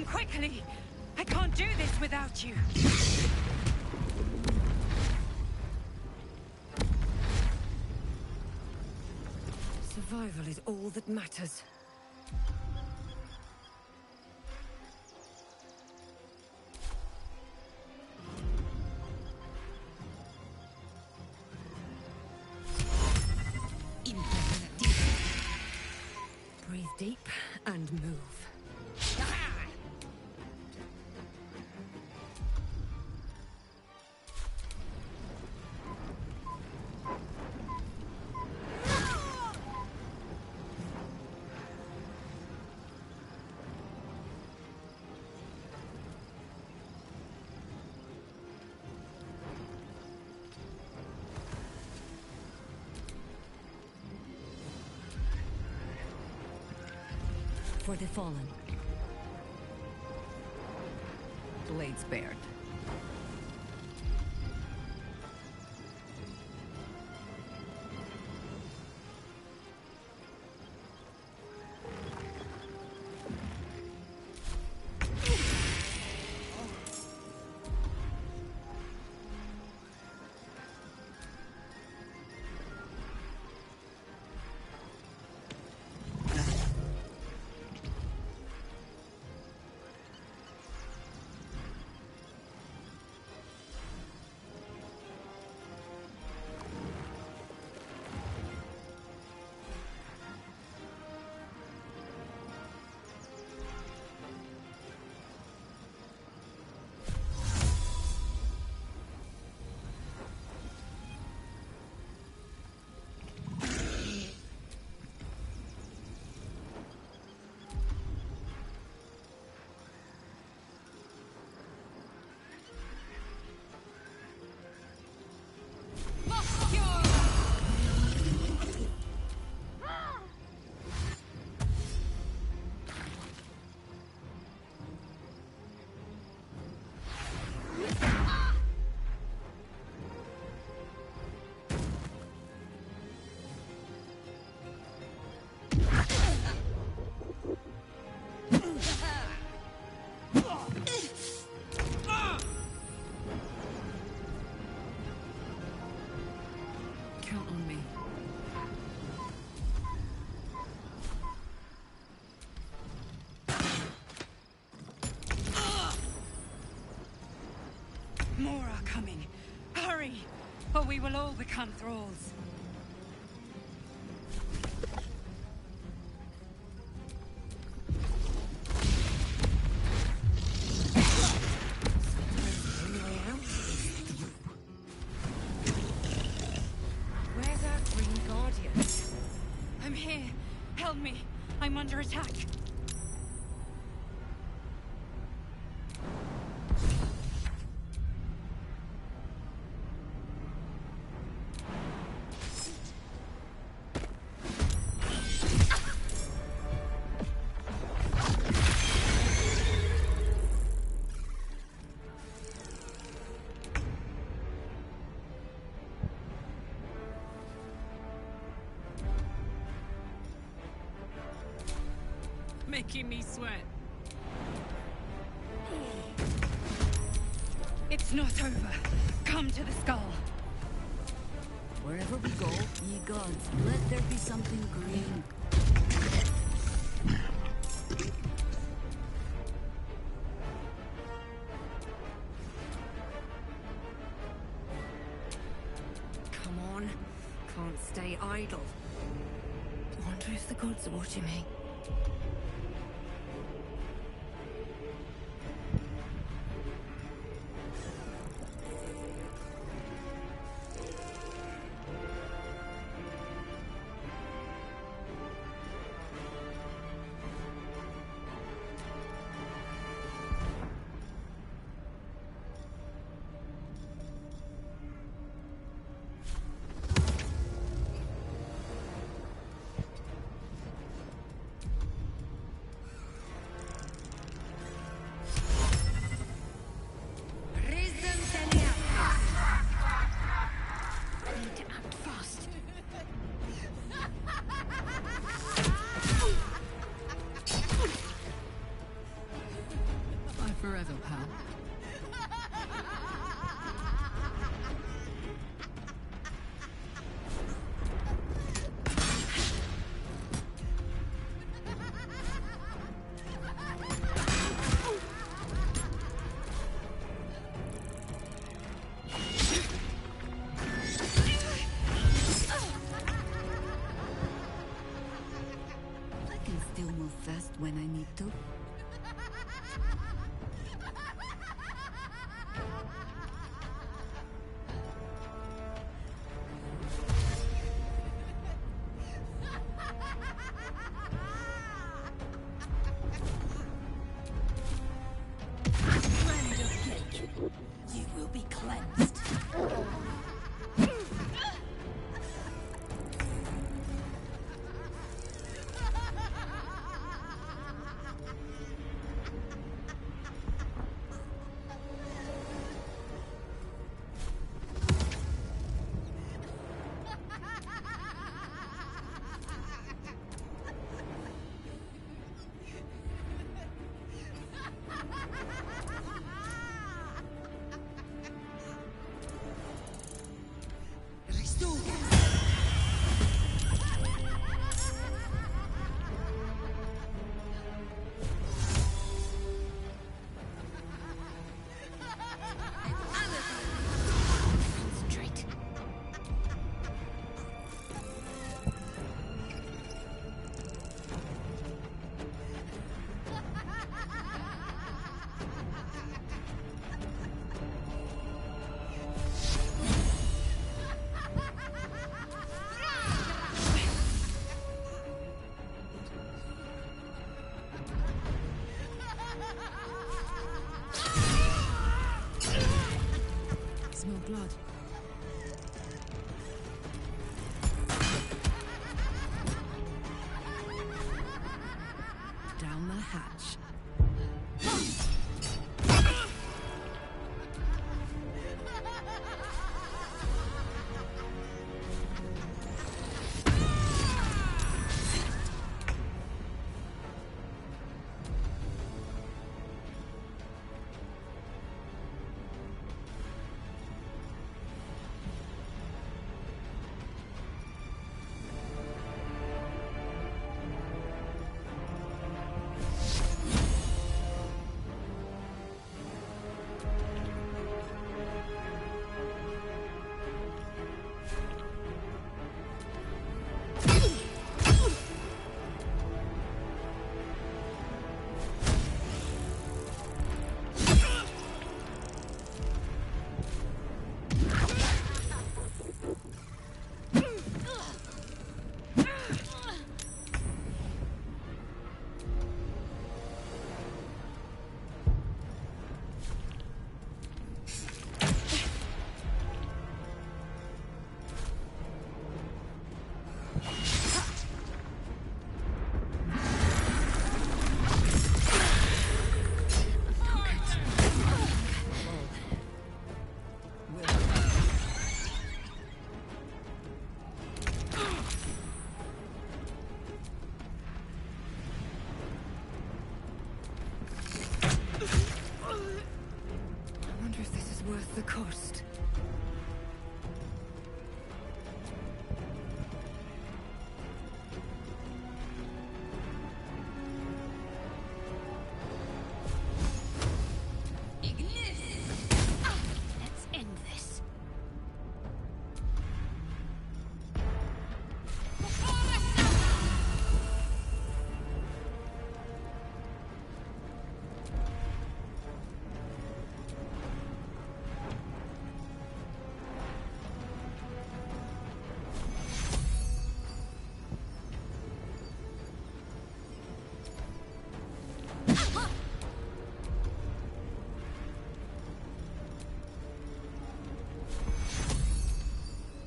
Quickly! I can't do this without you! Survival is all that matters. Breathe deep and move. For the fallen. Blades bared. More are coming. Hurry, or we will all become thralls. Where's our Green Guardian? I'm here. Help me. I'm under attack. Making me sweat. It's not over. Come to the skull. Wherever we go, ye gods, let there be something green. Come on. Can't stay idle. Wonder if the gods are watching me. Forever, pal. I can still move fast when I need to. You will be cleansed. Smell blood. Down the hatch. worth the cost. Let's end this.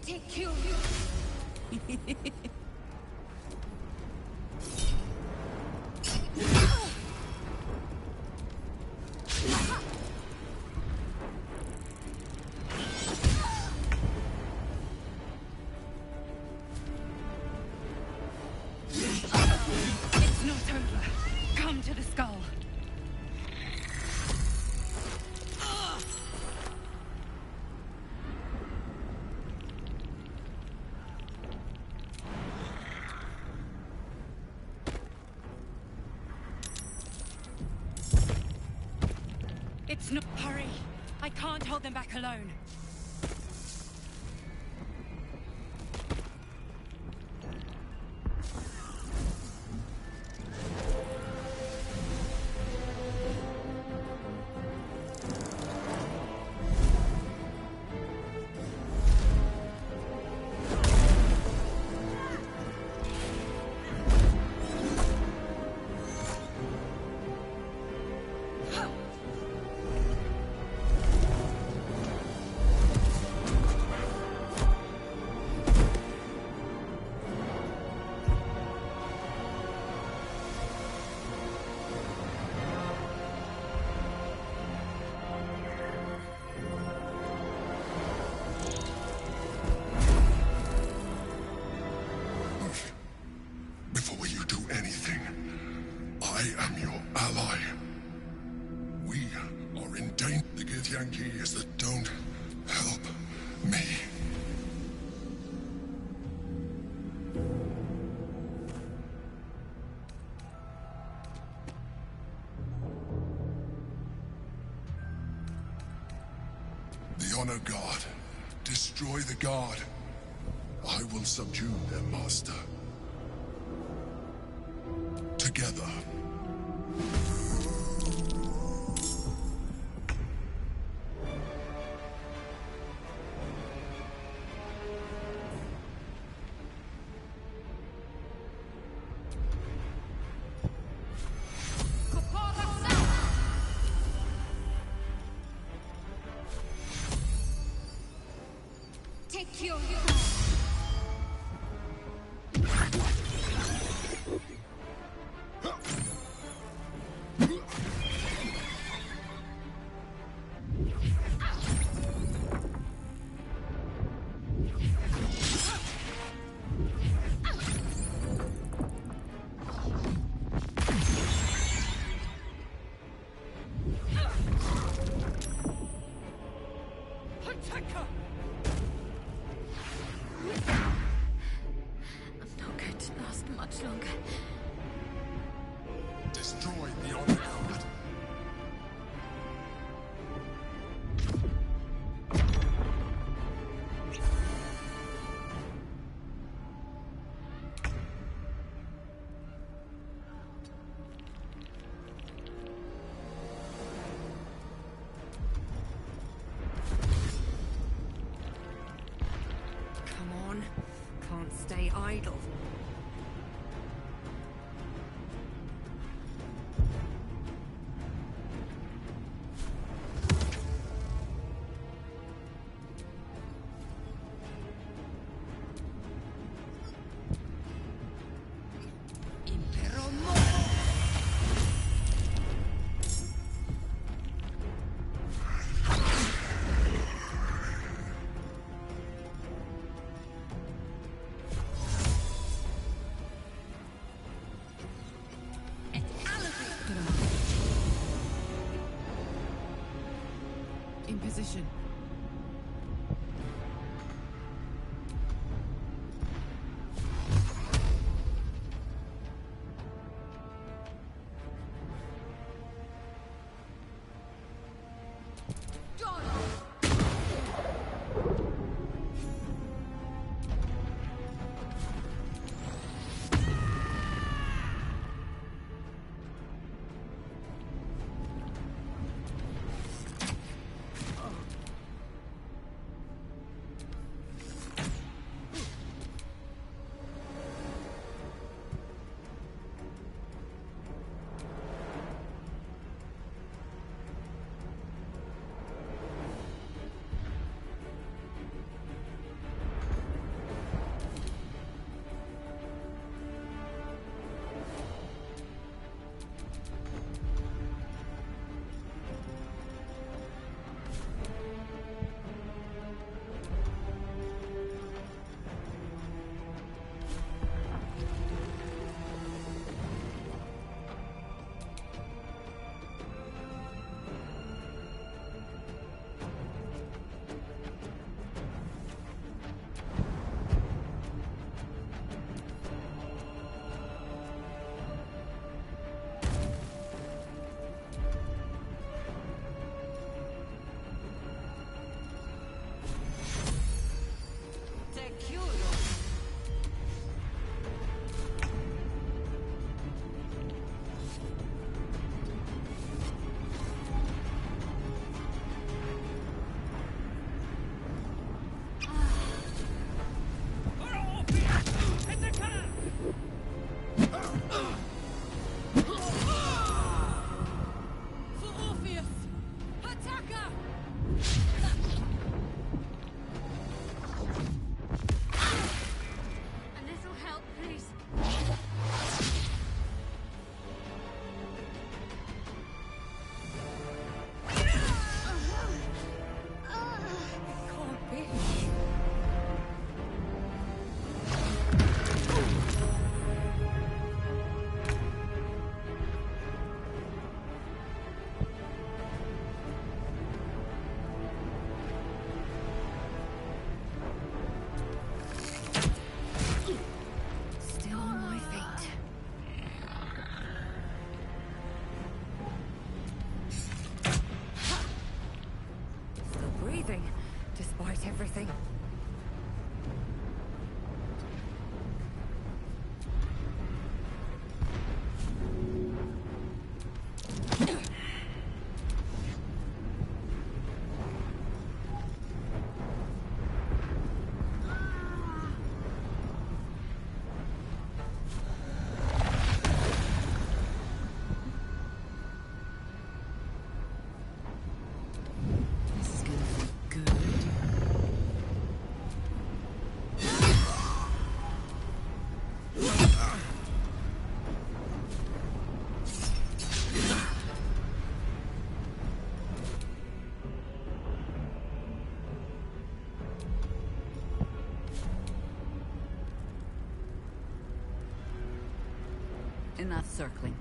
Take you. It's not over. Come to the skull. It's not. Hurry! I can't hold them back alone. Before you do anything, I am your ally. We are in danger. The Githyanki is that don't help me. The Honor Guard. Destroy the Guard. I will subdue their master. Together. Take you. Can't stay idle. position. Despite everything. Enough circling.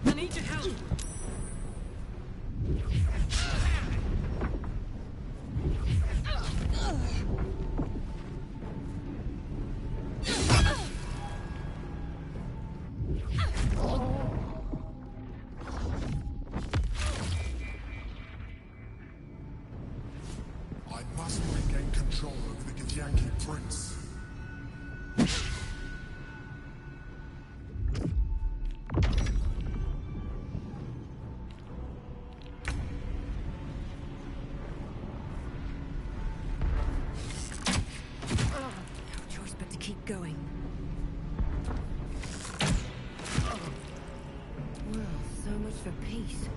I need your help. I must regain control over the Githyanki prince. going. Well, so much for peace.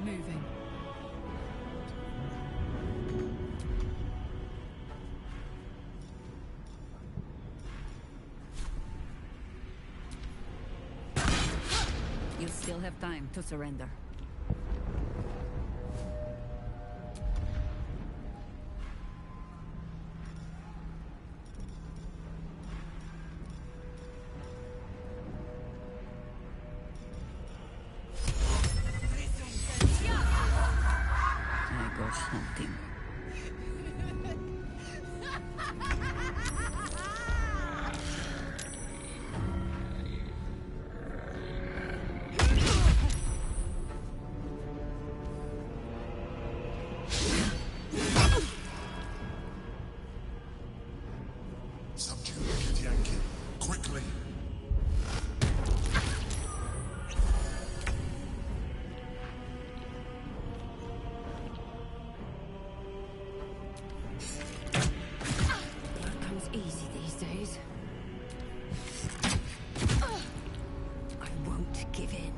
Moving. You still have time to surrender. I go hunting. Subdue Kithyanki. Quickly. Blood comes easy these days. I won't give in.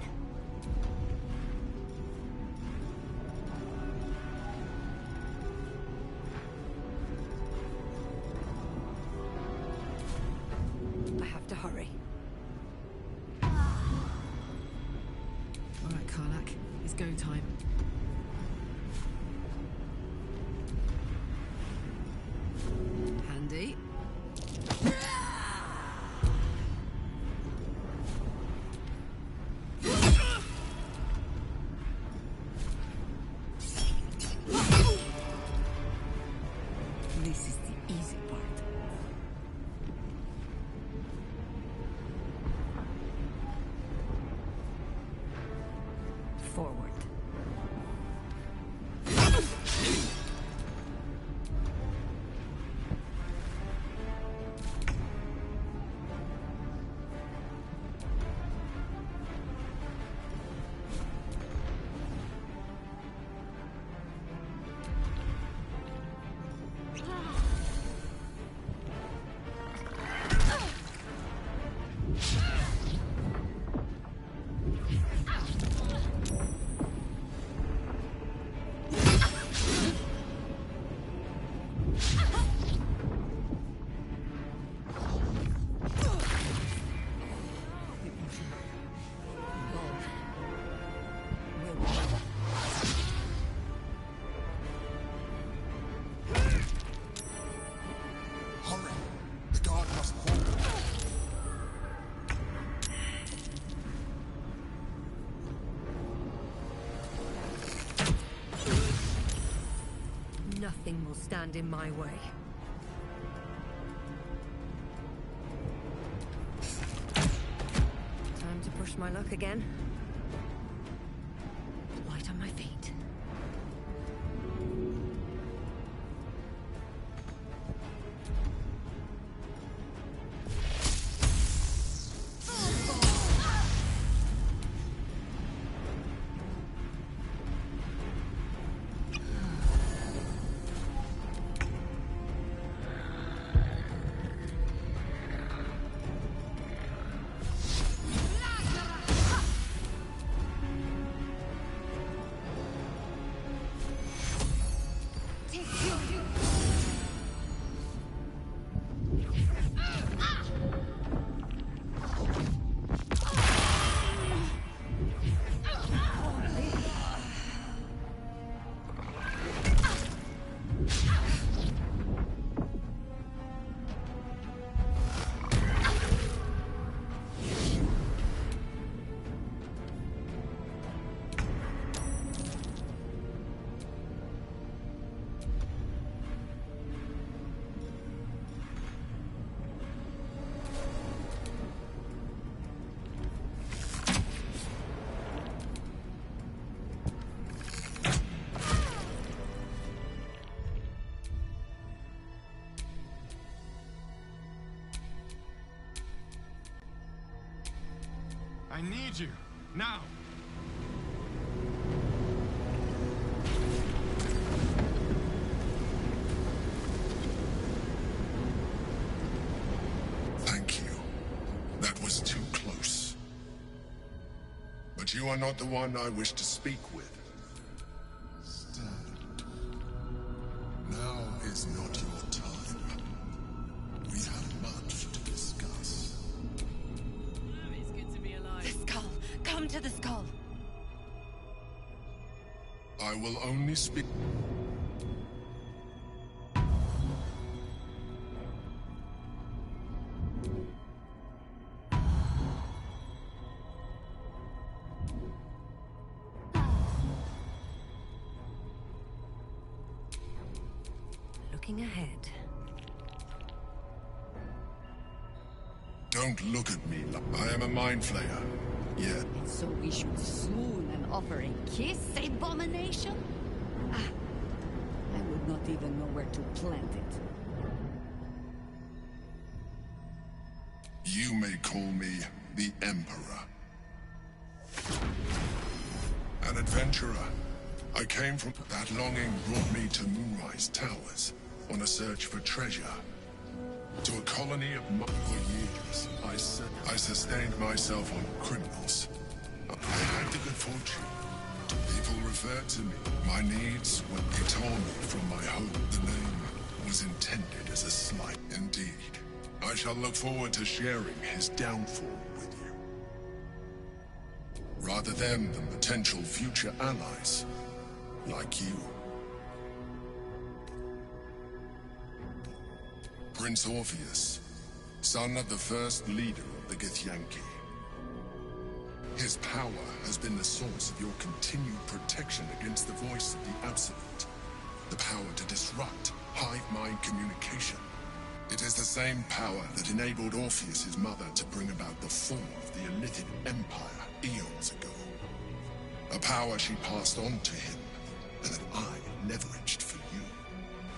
I have to hurry. All right, Karlak. It's go time. Handy. This is the easy part. Forward. Hurry. The guard must fall. Nothing will stand in my way. Time to push my luck again. Light on my feet. I need you. Now. Thank you. That was too close. But you are not the one I wish to speak with. Stand. Now is not your time. We have much to discuss. It's good to be alive. The skull! Come to the skull! I will only speak. Looking ahead. Don't look at me like I am a mind flayer. Yeah. So we should swoon and offer a kiss, abomination? Ah, I would not even know where to plant it. You may call me the Emperor. An adventurer. I came from... That longing brought me to Moonrise Towers on a search for treasure. To a colony of... For years, I sustained myself on criminals. I had the good fortune. People referred to me. My needs when they tore me from my home. The name was intended as a slight. Indeed. I shall look forward to sharing his downfall with you. Rather them than potential future allies, like you. Prince Orpheus, son of the first leader of the Githyanki. His power has been the source of your continued protection against the voice of the Absolute. The power to disrupt hive mind communication. It is the same power that enabled Orpheus's mother to bring about the fall of the Illithid Empire eons ago. A power she passed on to him, and that I leveraged for you.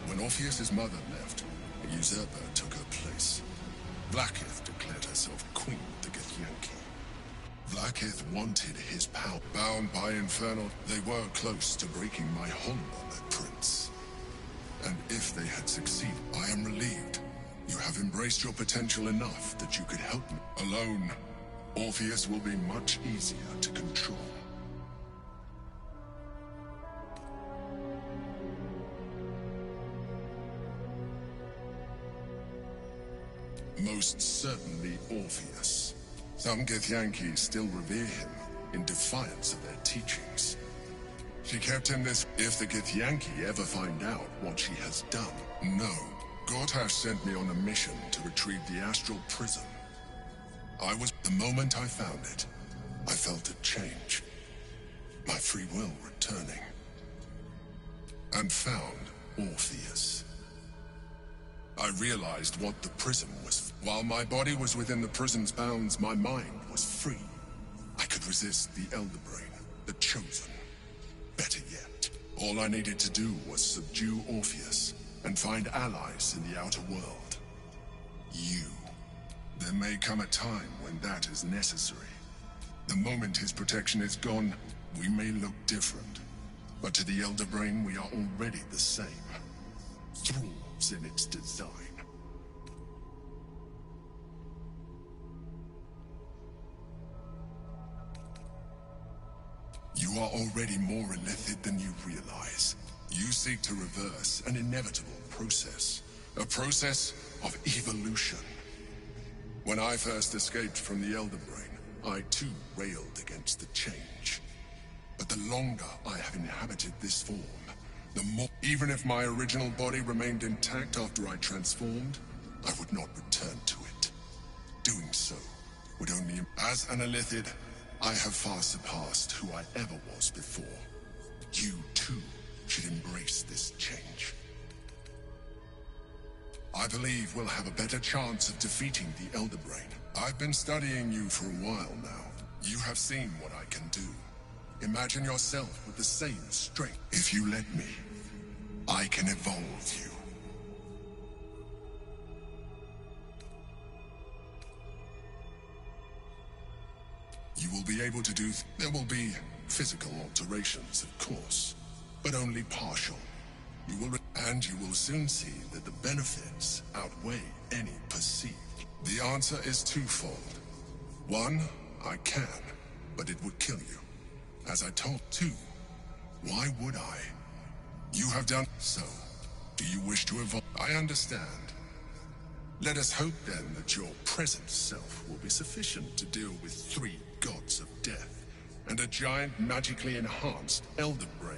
When Orpheus's mother left, a usurper took her place. Vlaakith declared herself queen of the Githyanki. Vlaakith wanted his power. Bound by Infernal, they were close to breaking my hold on that prince. And if they had succeeded, I am relieved. You have embraced your potential enough that you could help me. Alone, Orpheus will be much easier to control. Most certainly Orpheus. Some Githyanki still revere him in defiance of their teachings. She kept him this. If the Githyanki ever find out what she has done, no. Gortash sent me on a mission to retrieve the astral prism. The moment I found it, I felt a change. My free will returning. And found Orpheus. I realized what the prism was. While my body was within the prism's bounds, my mind was free. I could resist the Elder Brain, the Chosen. Better yet, all I needed to do was subdue Orpheus and find allies in the outer world. You. There may come a time when that is necessary. The moment his protection is gone, we may look different. But to the Elder Brain, we are already the same. Thralls in its design. You are already more illithid than you realize. You seek to reverse an inevitable process. A process of evolution. When I first escaped from the Elder Brain, I too railed against the change. But the longer I have inhabited this form, the more... Even if my original body remained intact after I transformed, I would not return to it. Doing so would only... As an illithid, I have far surpassed who I ever was before. You too should embrace this change. I believe we'll have a better chance of defeating the Elder Brain. I've been studying you for a while now. You have seen what I can do. Imagine yourself with the same strength. If you let me, I can evolve you. You will be able to do... There will be physical alterations, of course, but only partial. You will... And you will soon see that the benefits outweigh any perceived. The answer is twofold. One, I can, but it would kill you. As I told. Two, why would I? You have done so. Do you wish to evolve? I understand. Let us hope then that your present self will be sufficient to deal with 3 gods of death and a giant magically enhanced elder brain.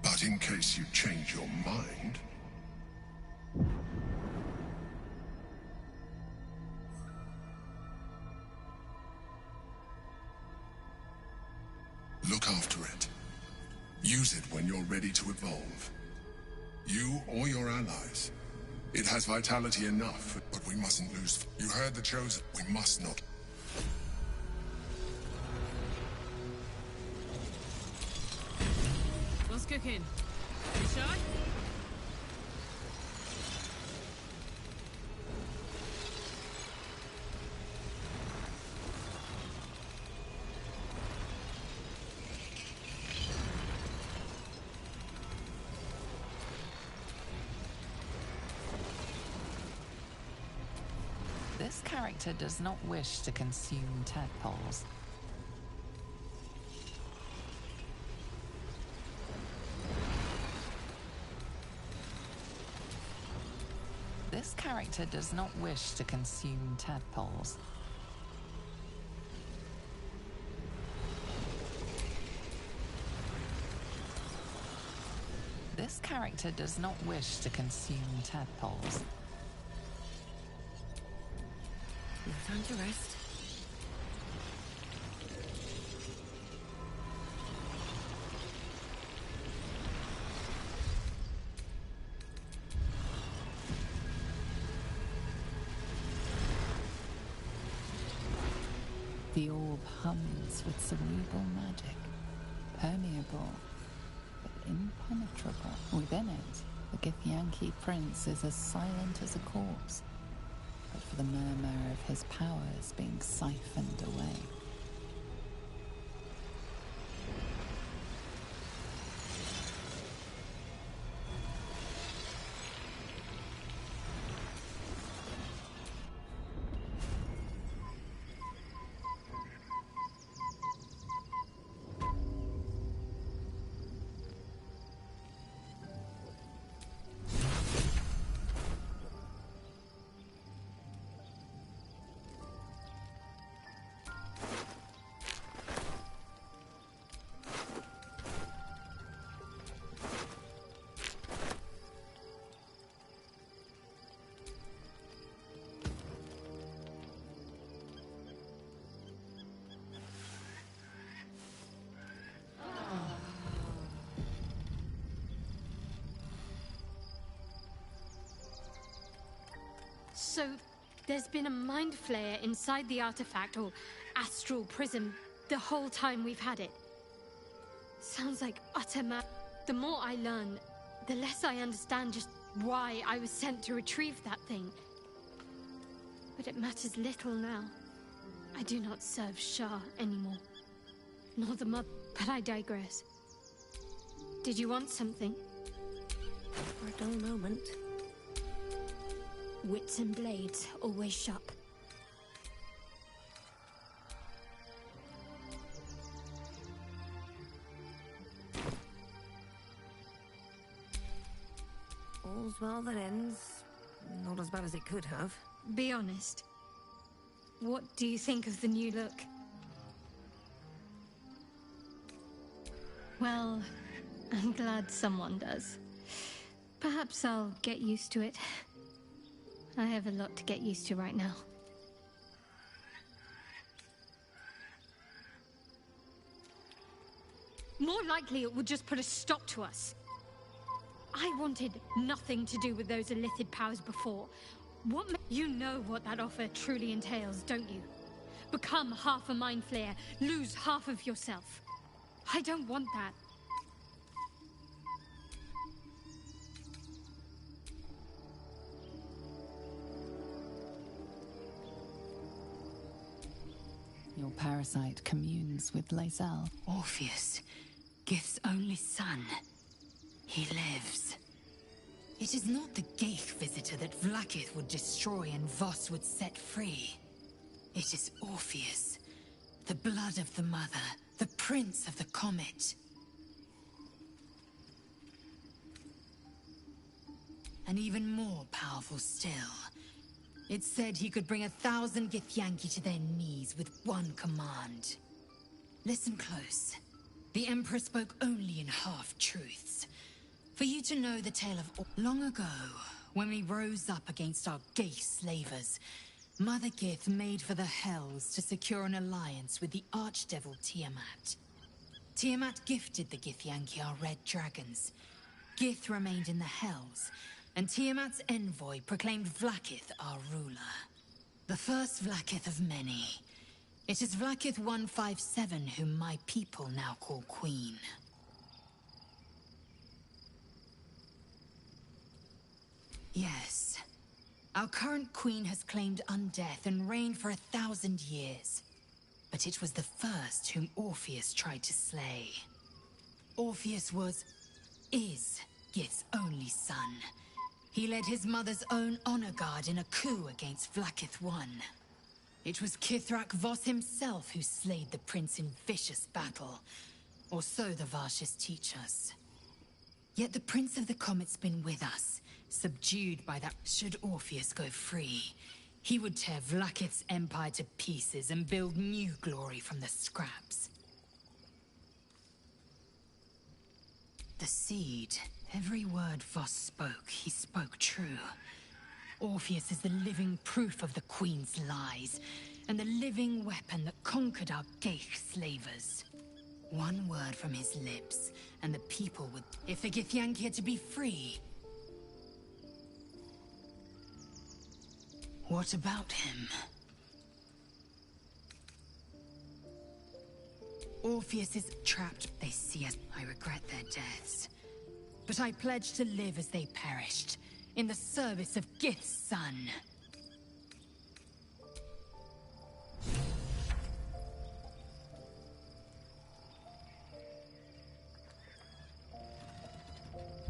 But in case you change your mind... Look after it. Use it when you're ready to evolve. You or your allies. It has vitality enough, but we mustn't lose. You heard the Chosen. We must not. What's cooking? You shy? This character does not wish to consume tadpoles. This character does not wish to consume tadpoles. This character does not wish to consume tadpoles. No time to rest. The orb hums with cerebral magic, permeable, but impenetrable. Within it, the Githyanki prince is as silent as a corpse, but for the murmur of his powers being siphoned away. So, there's been a mind flayer inside the artifact, or astral prism, the whole time we've had it. Sounds like utter The more I learn, the less I understand just why I was sent to retrieve that thing. But it matters little now. I do not serve Shah anymore. Nor the mother. But I digress. Did you want something? For a dull moment. Wits and blades, always sharp. All's well that ends. Not as bad as it could have. Be honest. What do you think of the new look? Well, I'm glad someone does. Perhaps I'll get used to it. I have a lot to get used to right now. More likely it would just put a stop to us. I wanted nothing to do with those illithid powers before. You know what that offer truly entails, don't you? Become half a mind flayer, lose half of yourself. I don't want that. Your parasite communes with Lae'zel. Orpheus, Gith's only son. He lives. It is not the Geich visitor that Vlaakith would destroy and Voss would set free. It is Orpheus, the blood of the mother, the prince of the comet. And even more powerful still. It said he could bring 1,000 Githyanki to their knees with one command. Listen close. The Emperor spoke only in half-truths. For you to know the tale of long ago, when we rose up against our Geich slavers, Mother Gith made for the Hells to secure an alliance with the Archdevil Tiamat. Tiamat gifted the Githyanki our red dragons. Gith remained in the Hells, and Tiamat's envoy proclaimed Vlaakith our ruler. The first Vlaakith of many. It is Vlaakith 157 whom my people now call Queen. Yes. Our current queen has claimed undeath and reigned for 1,000 years. But it was the first whom Orpheus tried to slay. Orpheus is Gith's only son. He led his mother's own honor guard in a coup against Vlaakith I. It was Kithrak Voss himself who slayed the prince in vicious battle. Or so the Varshas teach us. Yet the Prince of the Comet's been with us, subdued by that. Should Orpheus go free, he would tear Vlaakith's empire to pieces and build new glory from the scraps. The seed. Every word Voss spoke, he spoke true. Orpheus is the living proof of the Queen's lies, and the living weapon that conquered our Geich slavers. One word from his lips, and the people would... If the Githyanki are to be free... What about him? Orpheus is trapped. They see us. I regret their deaths. But I pledge to live as they perished, in the service of Gith's son.